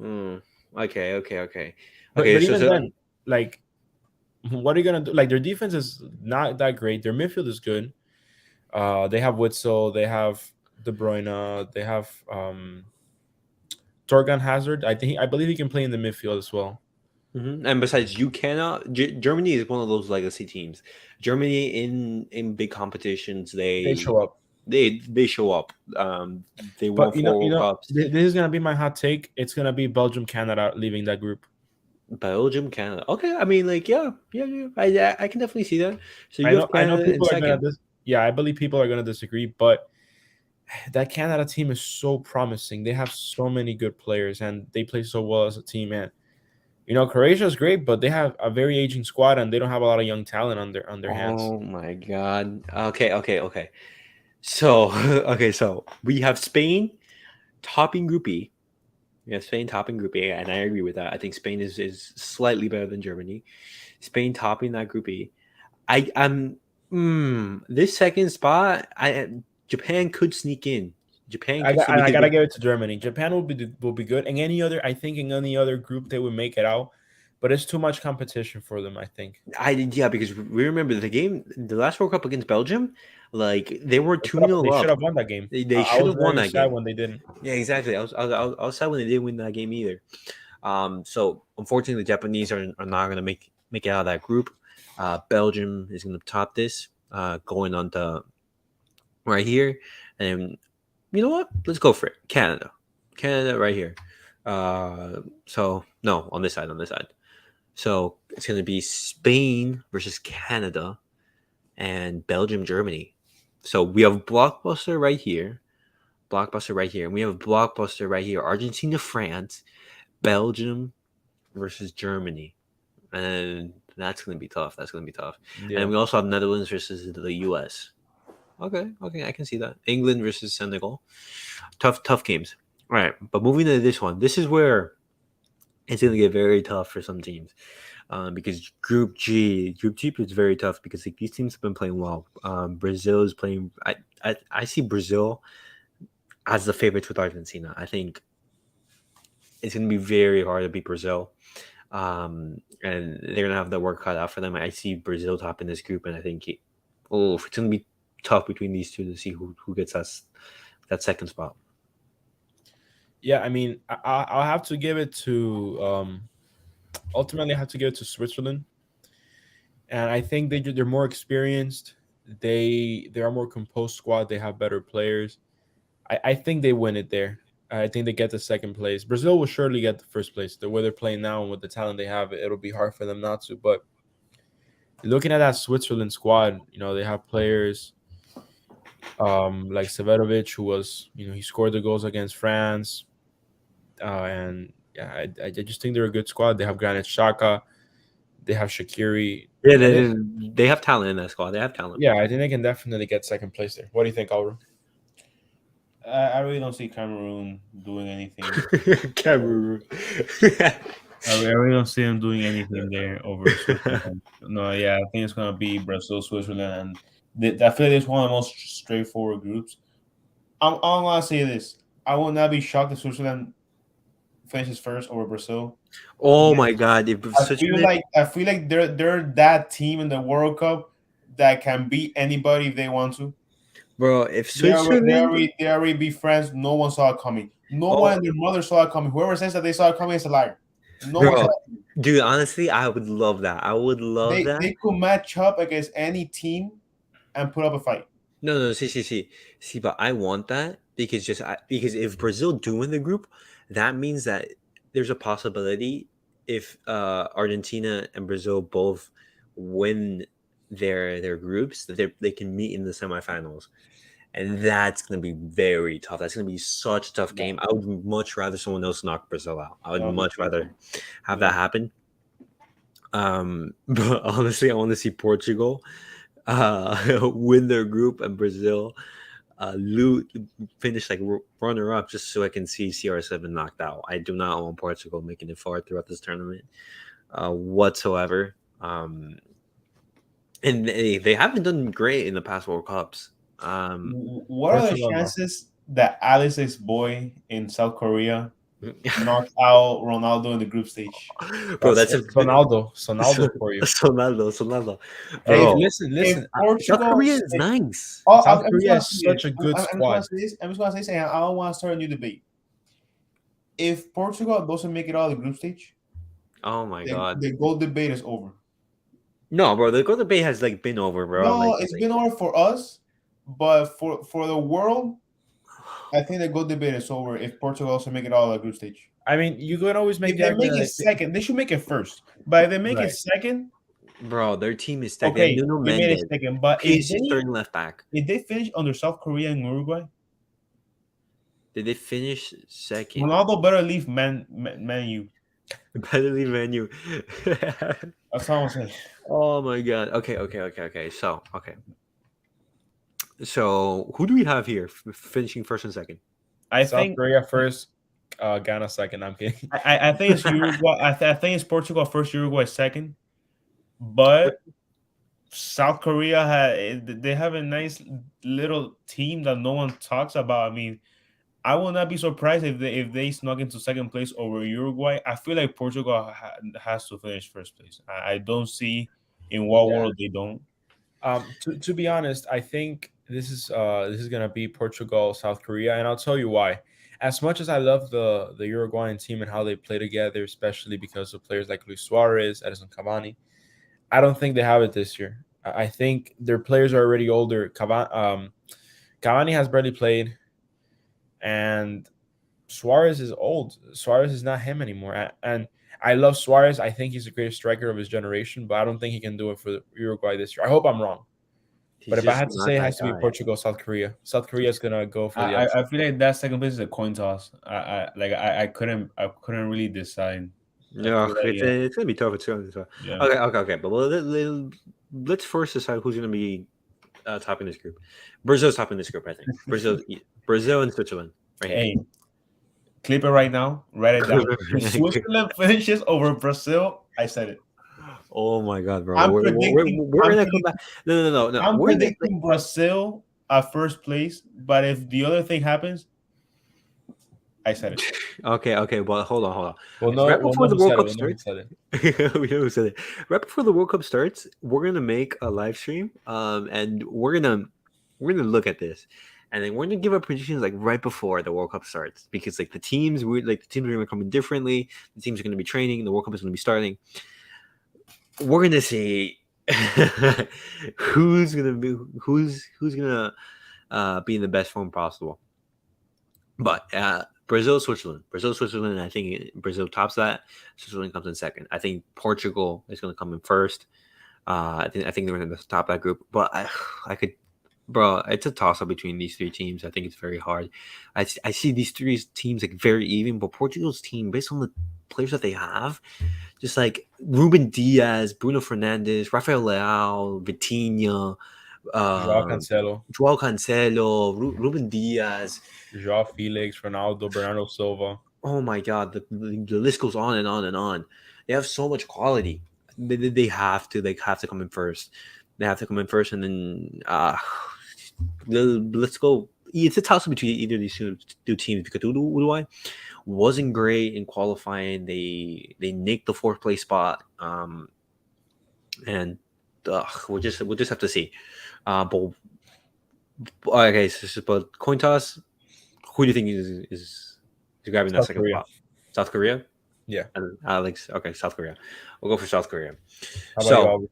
Okay, okay, okay, But okay. even then, like, what are you gonna do? Like, their defense is not that great. Their midfield is good. They have Witzel, they have De Bruyne, they have Torgan Hazard. I believe he can play in the midfield as well. And besides, you cannot. Germany is one of those legacy teams. Germany in big competitions, They show up. they show up. They won But 4 World Cups. this is gonna be my hot take. It's gonna be Belgium, Canada leaving that group. Belgium, Canada. Okay, I mean, like, yeah. I can definitely see that. So you have I know Canada in people are gonna second. yeah, I believe people are gonna disagree, but that Canada team is so promising. They have so many good players and they play so well as a team. And Croatia is great, but they have a very aging squad and they don't have a lot of young talent on their hands. Oh my god. Okay. So so we have Spain topping Group E. Yeah, Spain topping Group A, and I agree with that. I think Spain is slightly better than Germany. Spain topping that Group E. I'm this second spot. Japan could sneak in. Japan could still I make gotta it. give it to Germany. Japan will be good, and I think in any other group they would make it out, but it's too much competition for them. I think. Yeah, because we remember the last World Cup against Belgium, like they were 2-0 They should up. have won that game. They I should was have won very that sad game. when they didn't. Yeah, exactly. I was sad when they didn't win that game either. So unfortunately, the Japanese are not going to make it out of that group. Belgium is going to top this, going on to right here, and you know what? Let's go for it. Canada right here. So no, on this side. So it's going to be Spain versus Canada. and Belgium, Germany. So we have blockbuster right here, and we have blockbuster right here. Argentina, France, Belgium versus Germany, and that's gonna be tough. That's gonna be tough. And Yeah. we also have Netherlands versus the U.S. Okay, okay, I can see that. England versus Senegal. Tough games. All right, but moving to this one, this is where it's going to get very tough for some teams, because Group G is very tough because like, these teams have been playing well. Brazil is playing. I see Brazil as the favorites with Argentina. I think it's going to be very hard to beat Brazil, and they're going to have the work cut out for them. I see Brazil top in this group, and I think it's going to be tough between these two to see who gets us that second spot. Yeah, I mean, I'll have to give it to ultimately I have to give it to Switzerland, and I think they're more experienced. They are more composed squad. They have better players. I think they win it there. I think they get the second place. Brazil will surely get the first place. The way they're playing now and with the talent they have, it'll be hard for them not to. But looking at that Switzerland squad, they have players like Severovic, who was, he scored the goals against France. And yeah, I just think they're a good squad. They have Granit Xhaka, they have Shaqiri. Yeah, And they have talent in that squad. They have talent. yeah, I think they can definitely get second place there. What do you think, Alvaro? I really don't see Cameroon doing anything. Cameroon. I really don't see them doing anything there over Switzerland. No, yeah, I think it's gonna be Brazil, Switzerland, and I feel like it's one of the most straightforward groups. I'm gonna say this: I will not be shocked if Switzerland finishes first over Brazil. Oh Yeah. my god! If I feel like they're that team in the World Cup that can beat anybody if they want to. bro, if Switzerland, They already be friends. No one saw it coming. No oh, one and their mother saw it coming. Whoever says that they saw it coming is a liar. No one saw bro, it. dude, honestly, I would love that. I would love that. They could match up against any team and put up a fight. No, see, but I want that because because if Brazil do win the group, that means that there's a possibility if Argentina and Brazil both win their groups that they can meet in the semifinals, and that's gonna be very tough. That's gonna be such a tough game. I would much rather someone else knock Brazil out. I would much rather have that happen. But honestly, I want to see Portugal win their group and Brazil finish like runner up just so I can see CR7 knocked out. I do not want Portugal making it far throughout this tournament whatsoever. And they haven't done great in the past World Cups. What are the chances that Alex's boy in South Korea knocked out Ronaldo in the group stage? Bro, that's Ronaldo for you. Ronaldo. Hey, Bro, listen. South Korea is nice. South Korea is such a good squad. I'm just gonna say, I don't want to start a new debate. If Portugal doesn't make it out of the group stage, oh my god, the goal debate is over. No, bro, the goal debate has like been over, bro. No, like, it's been over for us, but for the world, I think the goal debate is over if Portugal also make it out of the group stage. I mean, you could always make if they make it second. They should make it first, but if they make it second, bro, their team is second. Okay, they made it second, but if they starting left back, did they finish under South Korea and Uruguay? Did they finish second? Ronaldo better leave Man U. Better leave Man U. That's all I'm saying. Oh my god. Okay. So who do we have here finishing first and second? I think Korea first, Ghana second. I'm kidding. I think it's Uruguay. I think it's Portugal first, Uruguay second. But South Korea they have a nice little team that no one talks about. I mean, I will not be surprised if they snuck into second place over Uruguay. I feel like Portugal has to finish first place. I don't see in what world they don't. To be honest, I think this is gonna be Portugal, South Korea, and I'll tell you why. As much as I love the Uruguayan team and how they play together, especially because of players like Luis Suarez, Edison Cavani, I don't think they have it this year. I think their players are already older. Cavani has barely played, and Suarez is old. Suarez is not him anymore. And I love Suarez. I think he's the greatest striker of his generation, but I don't think he can do it for Uruguay this year. I hope I'm wrong. But if I had to not say, it that has to be guy. Portugal, South Korea. South Korea is gonna go for the. I feel like that second place is a coin toss. I couldn't really decide. I Yeah, feel like, it's gonna be tough. It's gonna be tough. yeah. Okay. But let's first decide who's gonna be topping this group. Brazil's topping this group, I think. Brazil and Switzerland. Right here. Hey, clip it right now. Write it down. If Switzerland finishes over Brazil, I said it. Oh my god, bro! I'm We're gonna come back. No. I'm We're gonna, predicting Brazil at first place, but if the other thing happens, I said it. okay. Well, hold on. Well, no, Right before the World Cup We'll know who starts, said it. we know who said it. Right before the World Cup starts, we're gonna make a live stream, and we're gonna look at this, and then we're gonna give our predictions like right before the World Cup starts, because like the teams are gonna come in differently. The teams are gonna be training. The World Cup is gonna be starting. We're gonna see who's gonna be in the best form possible. But Brazil, Switzerland. I think Brazil tops that. Switzerland comes in second. I think Portugal is going to come in first. I think they're going to top that group. But I could, bro. It's a toss up between these three teams. I think it's very hard. I see these three teams like very even, but Portugal's team, based on the players that they have, just like Ruben Diaz, Bruno Fernandes, Rafael Leao, Vitinha, Joao Cancelo, Ruben Diaz, Joao Felix, Ronaldo, Bernardo Silva. Oh my god, the list goes on and on and on. They have so much quality. They have to come in first. They have to come in first, and then let's go. It's a toss between either of these two teams, because Uruguay wasn't great in qualifying. They nicked the fourth place spot, and we'll just have to see. But okay, but coin toss. Who do you think is grabbing that second spot? South Korea. Yeah. And Alex. Okay, South Korea. We'll go for South Korea. How about you?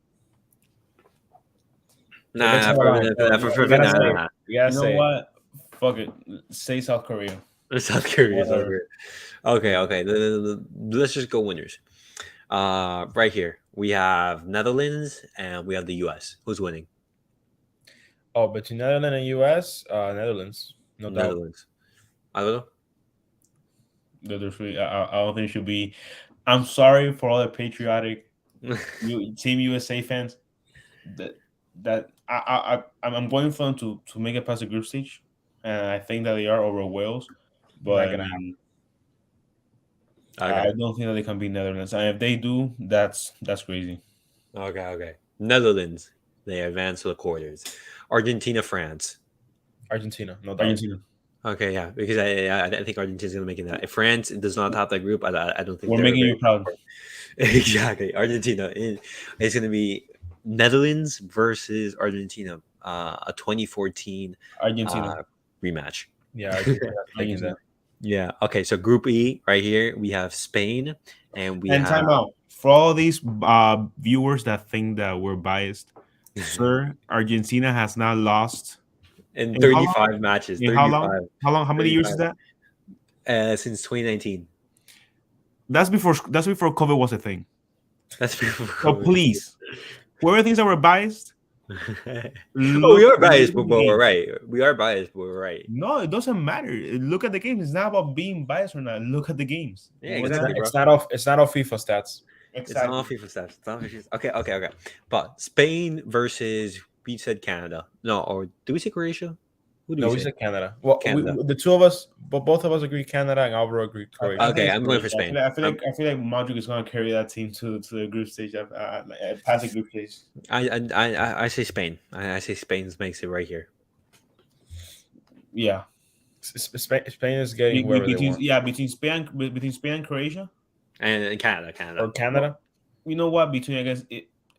Nah. You know what? Fuck it. Say South Korea. South Korea. Okay. Let's just go winners. Right here we have Netherlands and we have the US. Who's winning? Oh, between Netherlands and US, Netherlands. No doubt. Netherlands. I don't know. I don't think it should be. I'm sorry for all the patriotic Team USA fans. I'm going for them to make it past the group stage, and I think that they are over Wales, but I don't think that they can beat Netherlands. And if they do, that's crazy. Okay. Netherlands, they advance to the quarters. Argentina, France. Argentina, no doubt. Argentina. Okay, yeah, because I think Argentina's gonna make it. If France does not top that group, I don't think we're making you proud. Exactly, Argentina is gonna be Netherlands versus Argentina, a 2014 Argentina rematch. Yeah, Argentina. Yeah. Okay, so Group E right here, we have Spain, and time out for all these viewers that think that we're biased. Sir, Argentina has not lost. In 35 matches. 35. How long? How many 35. Years is that? Since 2019. That's before COVID was a thing. That's before COVID. So please, whoever thinks that we're biased. We are biased, but we're right. We are biased, but we're right. No, it doesn't matter. Look at the games. It's not about being biased or not. Look at the games. Yeah, exactly, it's not off FIFA stats. Exactly. It's not off FIFA stats. It's not FIFA. Okay. But Spain versus, we said Canada. No, or do we say Croatia? We said Canada. Well, Canada. The two of us, but both of us agree Canada, and Alvaro agreed Croatia. Okay, I'm going for Spain. I feel like Modric is going to carry that team to the group stage, past the group stage. I say Spain. I say Spain makes it right here. Yeah, Spain is getting wherever they want. Yeah, between Spain and Croatia, and Canada. Or Canada. You know what?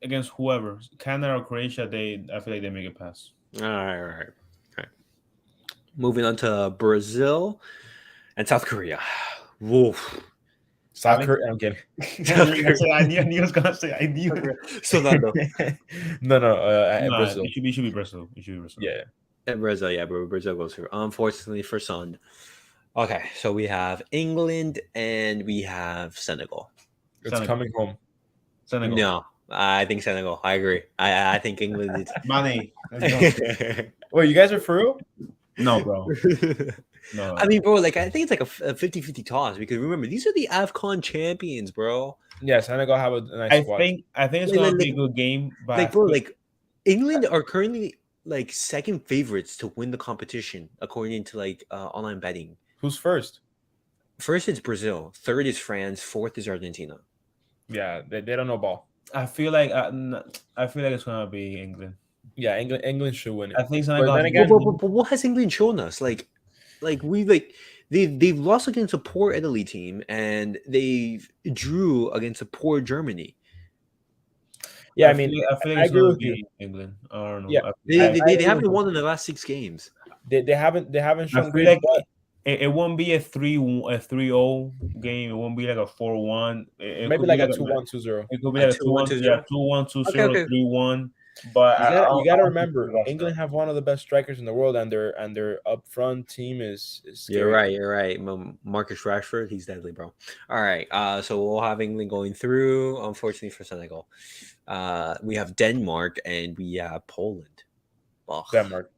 Against whoever, Canada or Croatia, I feel like they make it pass. All right. Moving on to Brazil and South Korea. Woof. South Korea. I'm kidding. I knew he was gonna say. I knew. So no. Brazil. It should be Brazil. Yeah. And Brazil. Yeah, but Brazil goes through. Unfortunately for Son. Okay, so we have England and we have Senegal. It's coming home. Senegal. No, I think Senegal. I agree. I think England is. Money. Let's go. Wait, you guys are for real? No, bro. No. I mean, bro, like I think it's like a 50-50 toss because remember these are the AFCON champions, bro. Yeah, Senegal have a nice squad. I think it's Like, gonna be a good game, but like bro, like England are currently like second favorites to win the competition according to like online betting. Who's first? First it's Brazil, third is France, fourth is Argentina. Yeah, they don't know ball. I feel like it's gonna be England. Yeah, England should win it. I think But Senegal. then again, But what has England shown us? Like we like they've lost against a poor Italy team and they drew against a poor Germany. yeah, I feel like I it's agree gonna with you. be England. I don't know. Yeah, They agree haven't with won in the last 6 games. They haven't I shown feel great. like it won't be a 3-0 game. It won't be like a 4-1. It Maybe could like be a 2-1, 2-0. It could be A like a 2-1, 2-1, yeah, 2-1, 2-0, Okay, okay. 3-1. But You gotta I don't remember, think England have one of the best strikers in the world, and their up front team is You're scary. right. You're right. Marcus Rashford, he's deadly, bro. All right. So we'll have England going through. Unfortunately for Senegal, we have Denmark and we have Poland. Ugh. Denmark.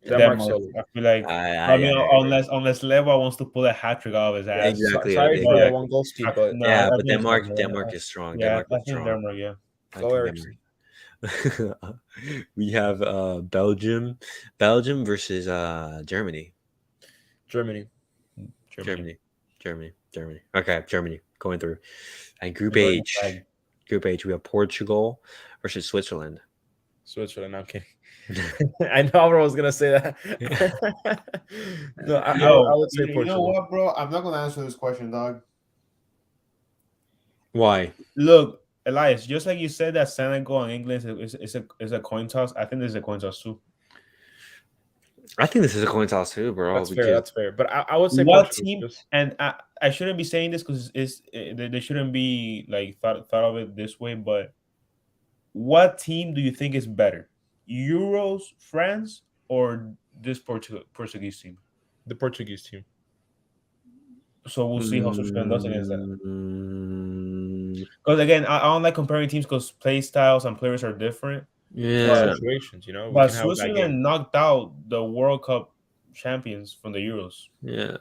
Denmark. Solid. I feel like I mean, unless Leva wants to pull a hat trick out of his ass. Yeah, Exactly, sorry for exactly. Lewandowski, but No, Yeah, I but think it's Denmark Denmark. is strong. Yeah, Denmark I is think strong. Denmark. Yeah. I Go think Ericsson. Denmark. We have Belgium versus Germany. Germany. Germany. Okay, Germany going through. And Group American H. flag. Group H, we have Portugal versus Switzerland. Switzerland. I'm kidding. I know I was gonna say that. No, I would say Portugal. You know what, bro? I'm not gonna answer this question, dog. Why? Look, Elias, just like you said that Senegal and England is a coin toss. I think this is a coin toss too. I think this is a coin toss too, bro. That's because- fair. That's fair. But I would say What Portugal. team? And I shouldn't be saying this because they shouldn't be like thought of it this way. But what team do you think is better, Euros, France, or this Portuguese team? The Portuguese team. So we'll see how Switzerland does against that. Mm, Because again, I don't like comparing teams because play styles and players are different. yeah. Situations, you know. We But can have that game. Switzerland knocked out the World Cup champions from the Euros, Yeah.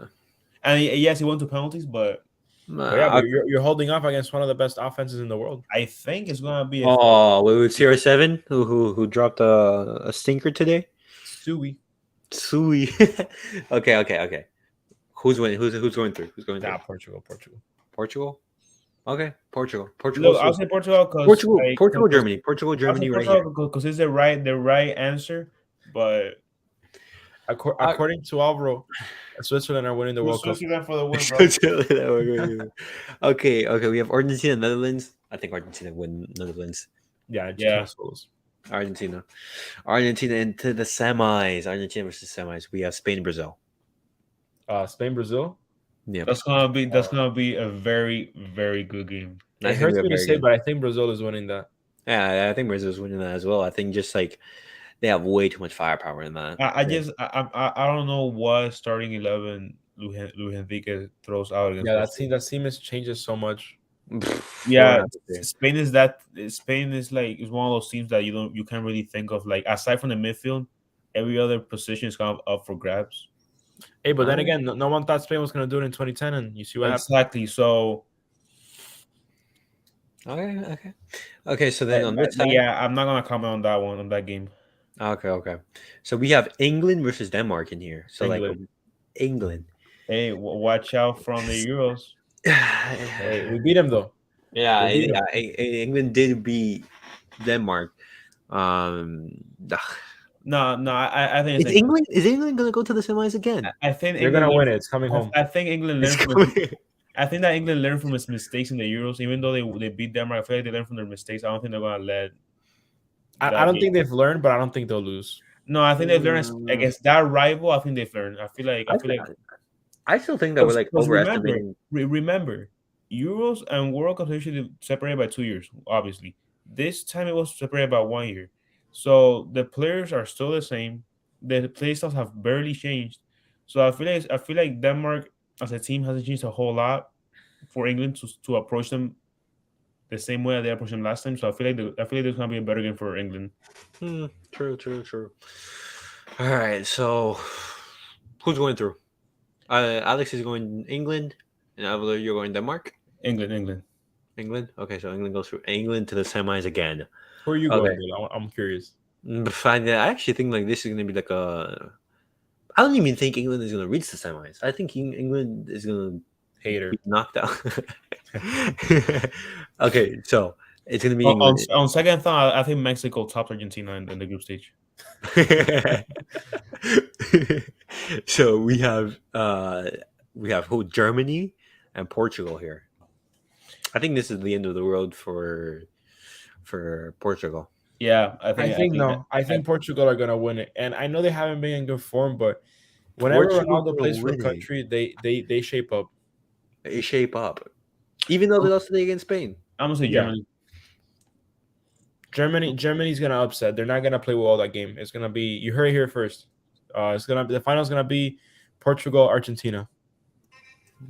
and yes, he went to penalties, but But yeah, but you're holding up against one of the best offenses in the world. I think it's gonna be a Oh, wait, CR7 who dropped a stinker today? Suey. Sui. Okay. Who's winning? Who's going through? Who's going through? Nah, Portugal. Portugal. Okay, Portugal. Look, I'll say Portugal because Portugal, Germany, right here. because it's the right answer. But According to Alvaro, Switzerland are winning the World Cup. Switzerland for the win, bro. Okay. We have Argentina, Netherlands. I think Argentina win Netherlands. Yeah. Argentina into the semis. Argentina versus semis. We have Spain, Brazil. Spain, Brazil. Yeah, that's gonna be a very, very good game. It hurts me to say, but I think Brazil is winning that. Yeah, I think Brazil's winning that as well. I think just like they have way too much firepower in that. I don't know what starting 11 Luis Enrique throws out against. Yeah, that team has changes so much. Yeah, Spain is is one of those teams that you can't really think of, like, aside from the midfield, every other position is kind of up for grabs. Hey, but then again, no one thought Spain was going to do it in 2010, and you see what happened. Exactly. So okay. So then on this side, yeah, I'm not gonna comment on that game. Okay. So we have England versus Denmark in here. So England. like England. Hey, watch out from the Euros. Hey, we beat them though. Yeah, England did beat Denmark. No, I think is England gonna go to the semis again? I think they're gonna win it. It's coming home. I think England learned I think that England learned from its mistakes in the Euros. Even though they beat Denmark, I feel like they learned from their mistakes. I don't think they're gonna let. I don't think they've learned, but I don't think they'll lose. No, I think they've learned against that rival. I think they've learned. I feel like I still think that we're like overestimating. Remember, Euros and World Cup are usually separated by 2 years. Obviously, this time it was separated by 1 year. So the players are still the same. The playstyles have barely changed. So I feel like Denmark as a team hasn't changed a whole lot for England to approach them the same way they approached them last time. So I feel like there's gonna be a better game for England. True. All right, so who's going through? Alex is going England, and Avila, you're going Denmark. England. Okay, so England goes through England to the semis again. Who are you Okay. going with? I'm curious. I actually think like this is going to be like a. I don't even think England is going to reach the semis. I think England is going to Hater. be knocked out. Okay, so it's going to be On second thought, I think Mexico topped Argentina in the group stage. So we have who, Germany and Portugal here. I think this is the end of the road for Portugal. Yeah, I think Portugal are gonna win it, and I know they haven't been in good form, but whenever Ronaldo plays for a country, they shape up. They shape up, even though they lost today against Spain. I'm gonna say Germany. Germany's gonna upset. They're not gonna play well that game. It's gonna be, you heard it here first. It's gonna be, the final's gonna be Portugal, Argentina.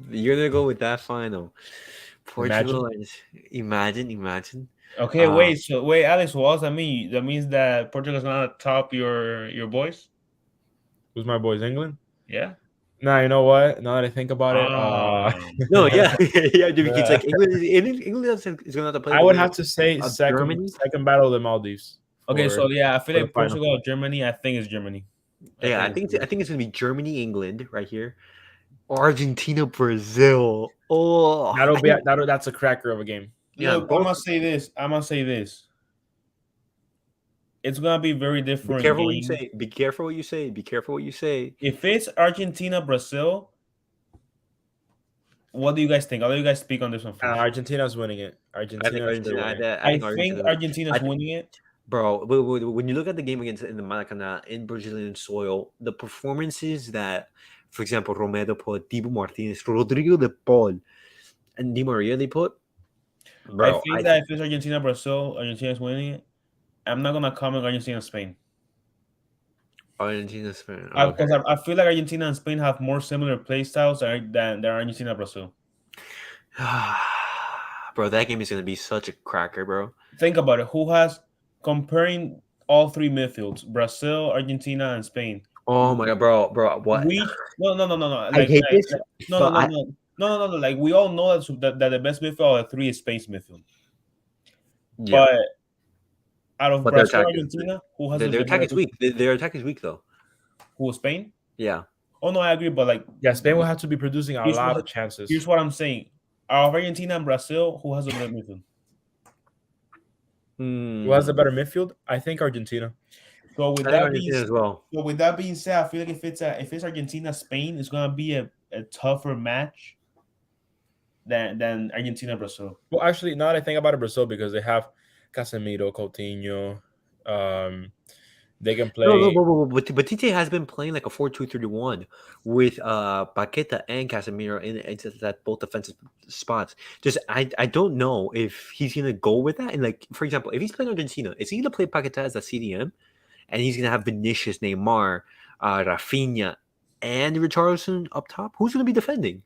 You're gonna go with that final. Portugal. Imagine. Okay, wait, Alex. What does that mean? That means that Portugal's gonna top your boys. Who's my boys? England. Yeah. Nah, you know what? Now that I think about it, no, yeah, dude, it's like England is gonna have to play. I would have to say second battle of the Maldives. Okay, so yeah, I feel like Portugal, Germany. I think it's Germany. I think it's gonna be Germany, England right here. Argentina, Brazil. Oh, that's a cracker of a game. Yeah, I'm gonna say this. It's gonna be very different. Be careful what you say. Be careful what you say. If it's Argentina, Brazil, what do you guys think? I'll let you guys speak on this one first. Argentina's winning it. I think Argentina's winning it. Bro, when you look at the game against in the Maracanã in Brazilian soil, the performances that, for example, Romero put, Dibu Martinez, Rodrigo de Paul, and Di Maria they put. Bro, I think that if it's Argentina, Brazil, Argentina's winning it. I'm not gonna comment Argentina, Spain. Argentina, Spain. Because I feel like Argentina and Spain have more similar play styles than Argentina, Brazil. Bro, that game is gonna be such a cracker, bro. Think about it. Who has, comparing all three midfields, Brazil, Argentina, and Spain? Oh my god, bro, what? No. Like, I hate this. No. Like, we all know that the best midfield of the three is Spain's midfield. Yeah. But out of Brazil, Argentina, who has their attack is weak. Their attack is weak though. Who, Spain? Yeah. Oh no, I agree. But like, Spain will have to be producing a lot of chances. Here's what I'm saying: out of Argentina and Brazil, who has a better midfield? Who has a better midfield? I think Argentina. So with that being said, I feel like if it's Argentina, Spain, it's gonna be a tougher match than Argentina, Brazil. Well, actually, now that I think about it, Brazil, because they have Casemiro, Coutinho, they can play. But Tite has been playing like a 4-2-3-1 with Paqueta and Casemiro in that both defensive spots. Just I don't know if he's gonna go with that. And like, for example, if he's playing Argentina, is he gonna play Paqueta as a CDM, and he's gonna have Vinicius, Neymar, Rafinha, and Richarlison up top? Who's gonna be defending?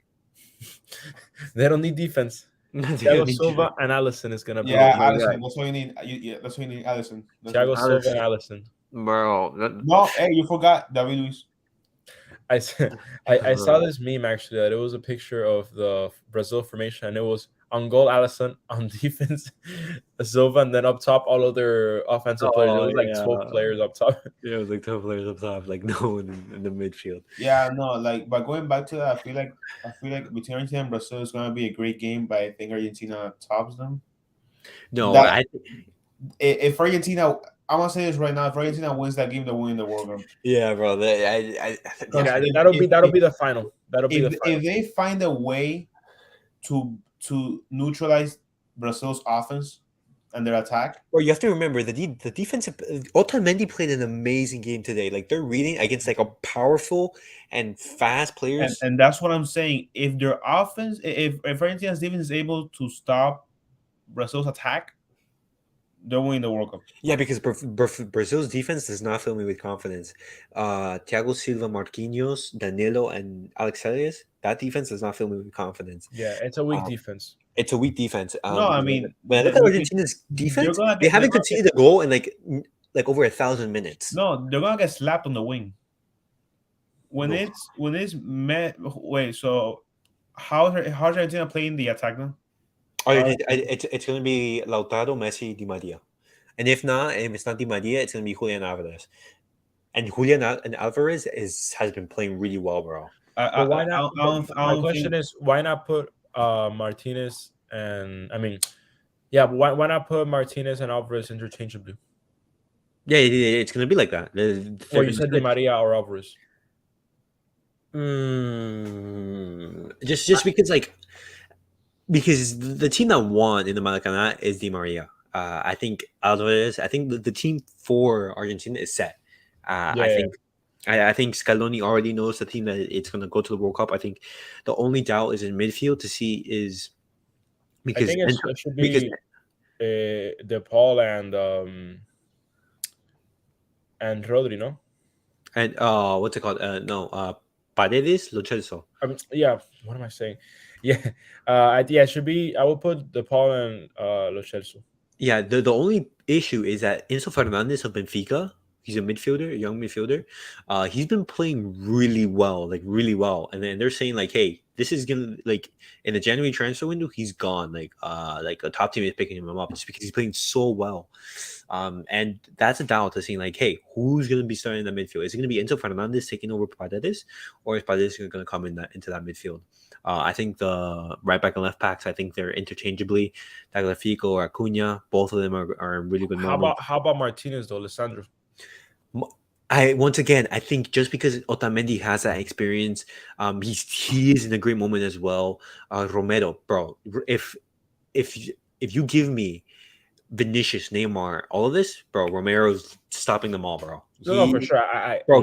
They don't need defense. Thiago Silva and Alisson is gonna be. Yeah, Alisson. That's what you need. That's what you need, Alisson. Thiago Silva and Alisson. Bro, no, hey, you forgot David Luiz. I saw this meme actually that it was a picture of the Brazil formation, and it was on goal Alisson, on defense Silva, and then up top all other offensive players. It was like 12 players up top. Yeah, it was like 12 players up top, like no one in the midfield. Yeah, no, like, but going back to that, I feel like between Argentina and Brazil is gonna be a great game, but I think Argentina tops them. No, if Argentina, I'm gonna say this right now: if Argentina wins that game, they're winning the World Cup. Yeah, bro. That'll be the final. If they find a way to neutralize Brazil's offense and their attack. Well, you have to remember the defensive. Otamendi played an amazing game today. Like, they're reading against like a powerful and fast players, and that's what I'm saying. If their offense, if Argentina's defense is able to stop Brazil's attack, they're winning the World Cup. Yeah, because Brazil's defense does not fill me with confidence. Thiago Silva, Marquinhos, Danilo, and Alex Telles, That defense does not fill me with confidence. Yeah, it's a weak Um, defense. It's a weak defense. No, I Because mean, when I look at we can, Argentina's they're defense, gonna they get haven't conceded a goal in like over 1,000 minutes. no, they're gonna get slapped on the wing. When No. it's met. Wait, so how's Argentina playing the attack now? It's going to be Lautaro, Messi, Di Maria, and if it's not Di Maria, it's going to be Julian Alvarez. And and Alvarez has been playing really well, bro. But why not? My question think, is, why not put Martinez and but why not put Martinez and Alvarez interchangeably? Yeah, it's going to be like that. Well, you said Di Maria or Alvarez. Just because the team that won in the Maracanã is Di Maria. I think Alvarez. I think the team for Argentina is set. I think Scaloni already knows the team that it's going to go to the World Cup. I think the only doubt is in midfield to see is because I think it should be De Paul and Rodri, no? And what's it called? Paredes, Lo Celso. What am I saying? It should be. I will put De Paul and Lo Celso. Yeah, the only issue is that Enzo Fernandez of Benfica, he's a midfielder, a young midfielder. He's been playing really well, and then they're saying like, hey, this is gonna like in the January transfer window, he's gone. Like a top team is picking him up just because he's playing so well. And that's a doubt to seeing like, hey, who's gonna be starting in the midfield? Is it gonna be Enzo Fernandez taking over Paredes, or is Paredes gonna come into that midfield? I think the right back and left backs, I think they're interchangeably. Tagliafico or Acuna, both of them are in really good moments. How about Martinez though, Alessandro? I think just because Otamendi has that experience, he is in a great moment as well. Romero, bro, if you give me Vinicius, Neymar, all of this, bro, Romero's stopping them all, bro. No, for sure.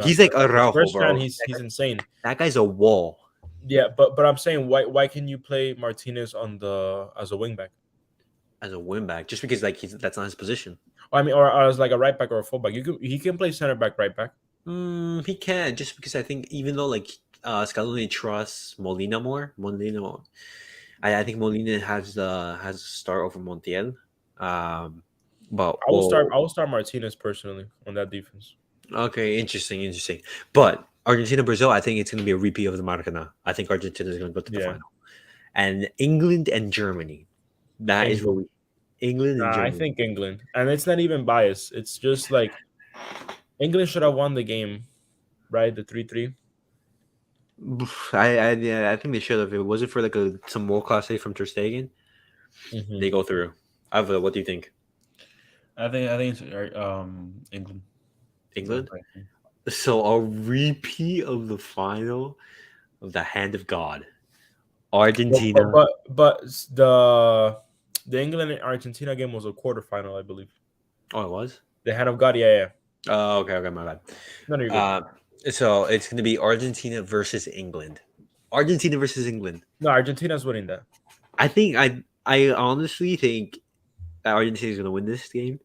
He's like Araujo, bro. He's insane. That guy's a wall. Yeah, but I'm saying why can you play Martinez as a wing back? As a wing back, just because like that's not his position. I mean, or as like a right back or a fullback. He can play center back, right back. He can, just because I think even though like Scaloni trusts Molina more, I think Molina has to start over Montiel. But I will start Martinez personally on that defense. Okay, interesting. But Argentina, Brazil, I think it's going to be a repeat of the Maracanã. I think Argentina is going to go to the final, and England and Germany. That is what we. England and Germany. I think England, and it's not even biased. It's just like England should have won the game, right? The 3-3. I think they should have. If it wasn't for like some world class save from Ter Stegen, they go through. Ava, what do you think? I think it's England. England. So a repeat of the final of the Hand of God, Argentina. But the England and Argentina game was a quarterfinal, I believe. Oh, it was the Hand of God. Yeah. Oh, okay, my bad. No, you're good. So it's going to be Argentina versus England. Argentina versus England. No, Argentina's winning that. I honestly think that Argentina is going to win this game.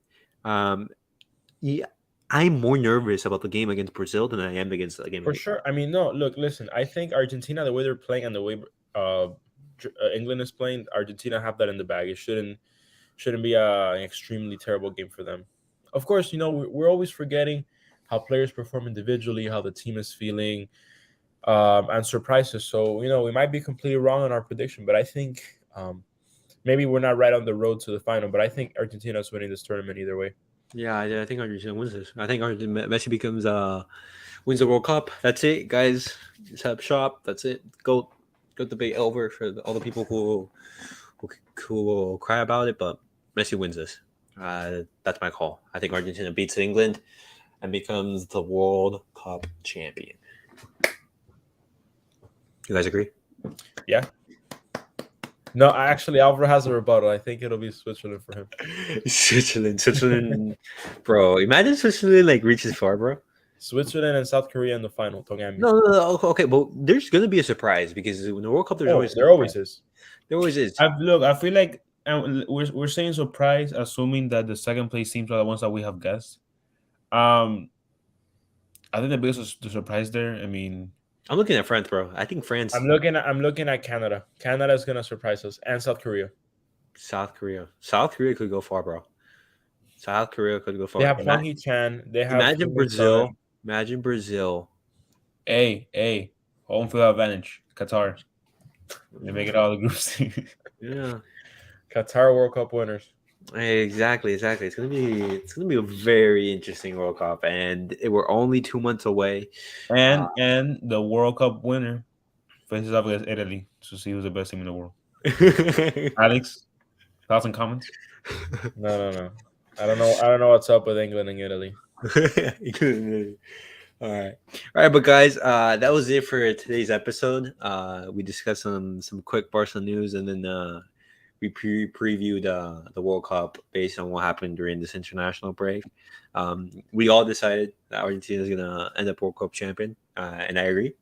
Yeah, I'm more nervous about the game against Brazil than I am against the game. For sure. I mean, no. Look, listen. I think Argentina, the way they're playing and the way England is playing, Argentina have that in the bag. It shouldn't be an extremely terrible game for them. Of course, we're always forgetting how players perform individually, how the team is feeling, and surprises. So, we might be completely wrong on our prediction, but I think maybe we're not right on the road to the final, but I think Argentina is winning this tournament either way. Yeah, I think Argentina wins this. I think Messi wins the World Cup. That's it, guys. Just have shop. That's it. Go debate over for all the people who will cry about it, but Messi wins this. That's my call. I think Argentina beats England and becomes the World Cup champion. You guys agree? Yeah. No, actually, Alvaro has a rebuttal. I think it'll be Switzerland for him. Switzerland, bro. Imagine Switzerland reaches far, bro. Switzerland and South Korea in the final. Don't get me. No. Okay, but there's gonna be a surprise because in the World Cup, there always is. There always is. I feel like we're saying surprise, assuming that the second place teams are the ones that we have guessed. I think the biggest surprise there. I mean, I'm looking at France, bro. I think France, I'm looking at Canada. Canada is gonna surprise us, and South Korea. South Korea could go far, bro. South Korea could go far. They have Hwang Hee-chan. They have Imagine Brazil. Imagine Brazil. Hey, home field advantage. Qatar. They make it all the groups. Yeah. Qatar World Cup winners. Exactly. It's gonna be a very interesting World Cup, and we're only 2 months away. and the World Cup winner faces off against Italy to see who's the best team in the world. Alex, thoughts and comments? No. I don't know what's up with England and Italy. All right, but guys, that was it for today's episode. We discussed some quick Barca news, and then we previewed the World Cup based on what happened during this international break. We all decided that Argentina is gonna end up World Cup champion, and I agree.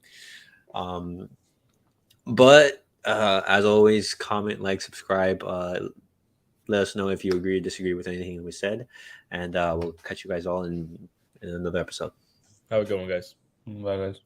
But as always, comment, like, subscribe. Let us know if you agree or disagree with anything we said, and we'll catch you guys all in another episode. Have a good one, guys. Bye, guys.